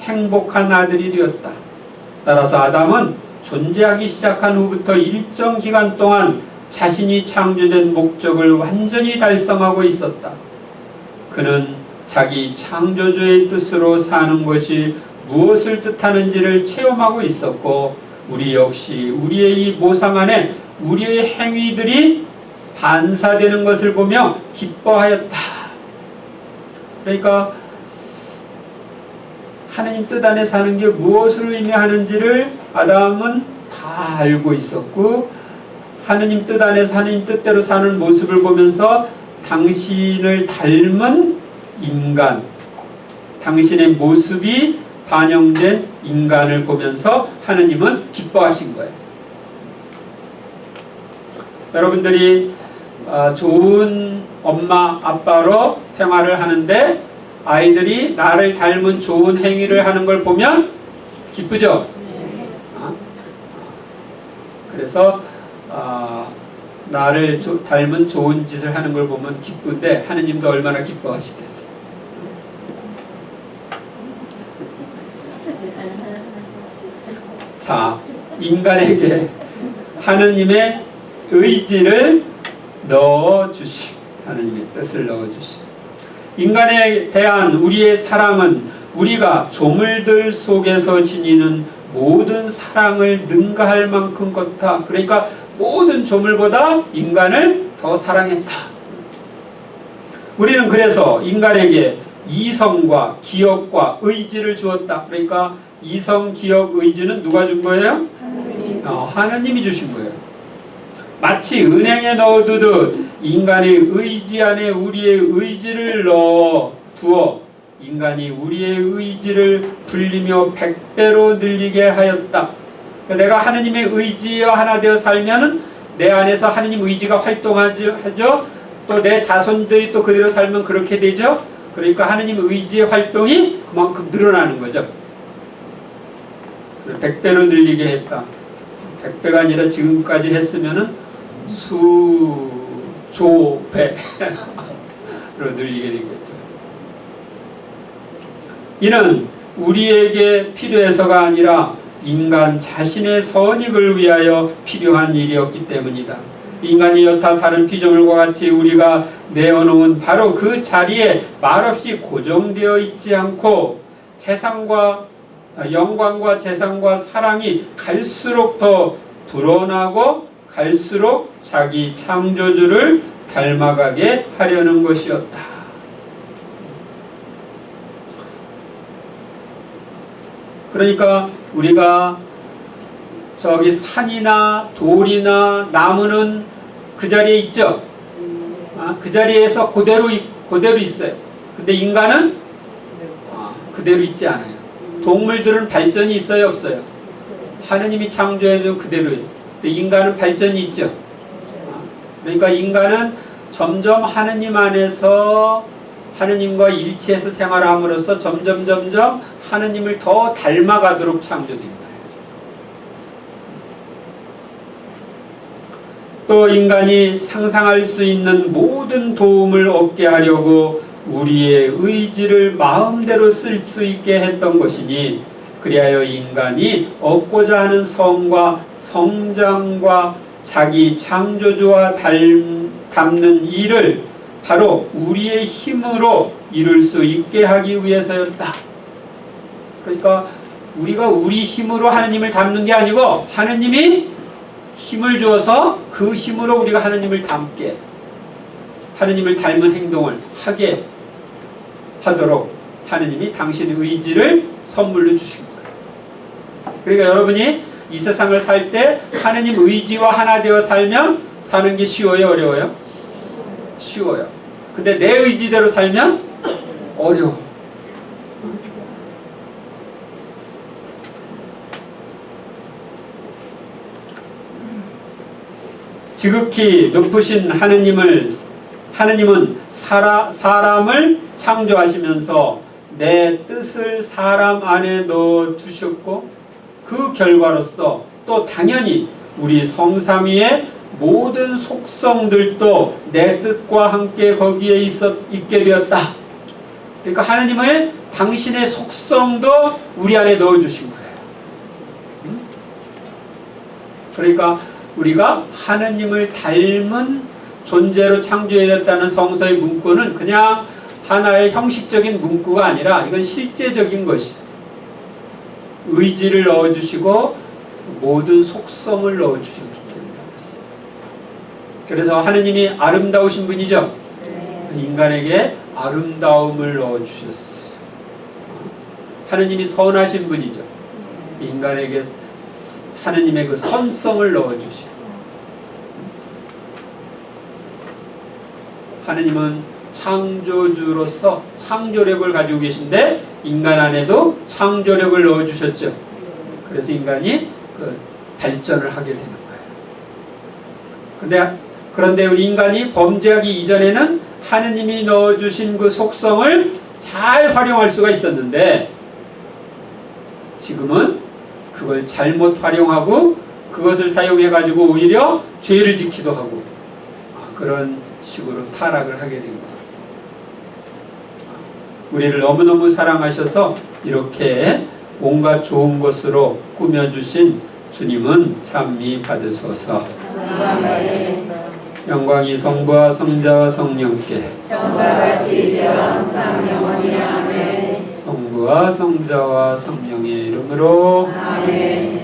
행복한 아들이 되었다. 따라서 아담은 존재하기 시작한 후부터 일정 기간 동안 자신이 창조된 목적을 완전히 달성하고 있었다. 그는 자기 창조주의 뜻으로 사는 것이 무엇을 뜻하는지를 체험하고 있었고, 우리 역시 우리의 이 모상 안에 우리의 행위들이 반사되는 것을 보며 기뻐하였다. 그러니까 하나님 뜻 안에 사는 게 무엇을 의미하는지를 아담은 다 알고 있었고, 하느님 뜻 안에서 하느님 뜻대로 사는 모습을 보면서 당신을 닮은 인간, 당신의 모습이 반영된 인간을 보면서 하느님은 기뻐하신 거예요. 여러분들이 좋은 엄마, 아빠로 생활을 하는데 아이들이 나를 닮은 좋은 행위를 하는 걸 보면 기쁘죠? 그래서 나를 닮은 좋은 짓을 하는 걸 보면 기쁜데 하느님도 얼마나 기뻐하시겠어요. 인간에게 하느님의 의지를 넣어주심, 하느님의 뜻을 넣어주심. 인간에 대한 우리의 사랑은 우리가 조물들 속에서 지니는 모든 사랑을 능가할 만큼 걷다. 그러니까 모든 조물보다 인간을 더 사랑했다. 우리는 그래서 인간에게 이성과 기억과 의지를 주었다. 그러니까 이성, 기억, 의지는 누가 준 거예요? 하느님이 주신 거예요. 마치 은행에 넣어두듯 인간의 의지 안에 우리의 의지를 넣어두어 인간이 우리의 의지를 불리며 100배로 늘리게 하였다. 내가 하느님의 의지와 하나 되어 살면은 내 안에서 하느님 의지가 활동하죠. 또 내 자손들이 또 그대로 살면 그렇게 되죠. 그러니까 하느님 의지의 활동이 그만큼 늘어나는 거죠. 100배로 늘리게 했다. 100배가 아니라 지금까지 했으면은 수조배로 늘리게 되겠죠. 이는 우리에게 필요해서가 아니라 인간 자신의 선익을 위하여 필요한 일이었기 때문이다. 인간이 여타 다른 피조물과 같이 우리가 내어놓은 바로 그 자리에 말없이 고정되어 있지 않고 영광과 재산과 사랑이 갈수록 더 드러나고 갈수록 자기 창조주를 닮아가게 하려는 것이었다. 그러니까 우리가 저기 산이나 돌이나 나무는 그 자리에 있죠. 그 자리에서 그대로 있어요. 근데 인간은 그대로 있지 않아요. 동물들은 발전이 있어요, 없어요? 하느님이 창조해준 그대로예요. 근데 인간은 발전이 있죠. 그러니까 인간은 점점 하느님 안에서 하느님과 일치해서 생활함으로써 점점 하느님을 더 닮아가도록 창조된 거예요. 또 인간이 상상할 수 있는 모든 도움을 얻게 하려고 우리의 의지를 마음대로 쓸 수 있게 했던 것이니 그리하여 인간이 얻고자 하는 성과 성장과 자기 창조주와 닮는 일을 바로 우리의 힘으로 이룰 수 있게 하기 위해서였다. 그러니까 우리가 우리 힘으로 하느님을 닮는 게 아니고 하느님이 힘을 주어서 그 힘으로 우리가 하느님을 닮게, 하느님을 닮은 행동을 하게 하도록 하느님이 당신의 의지를 선물로 주신 거예요. 그러니까 여러분이 이 세상을 살 때 하느님 의지와 하나 되어 살면 사는 게 쉬워요, 어려워요? 쉬워요. 근데 내 의지대로 살면 어려워. 지극히 높으신 하느님은 사람을 창조하시면서 내 뜻을 사람 안에 넣어 두셨고 그 결과로서 또 당연히 우리 성삼위의 모든 속성들도 내 뜻과 함께 거기에 있게 되었다. 그러니까 하느님의 당신의 속성도 우리 안에 넣어주신 거예요. 그러니까 우리가 하느님을 닮은 존재로 창조되었다는 성서의 문구는 그냥 하나의 형식적인 문구가 아니라 이건 실제적인 것이에요. 의지를 넣어주시고 모든 속성을 넣어주셨기 때문에. 그래서 하느님이 아름다우신 분이죠. 인간에게 아름다움을 넣어주셨어요. 하느님이 선하신 분이죠. 인간에게 하느님의 그 선성을 넣어주시고 하느님은 창조주로서 창조력을 가지고 계신데 인간 안에도 창조력을 넣어주셨죠. 그래서 인간이 그 발전을 하게 되는 거예요. 그런데 우리 인간이 범죄하기 이전에는 하느님이 넣어주신 그 속성을 잘 활용할 수가 있었는데 지금은 그걸 잘못 활용하고 그것을 사용해 가지고 오히려 죄를 짓기도 하고 그런 식으로 타락을 하게 된 거예요. 우리를 너무너무 사랑하셔서 이렇게 온갖 좋은 것으로 꾸며주신 주님은 참미 받으소서. 영광이 성부와 성자와 성령께 전과 같이 이제와 항상 영원히 아멘. 성부와 성자와 성령의 이름으로 아멘.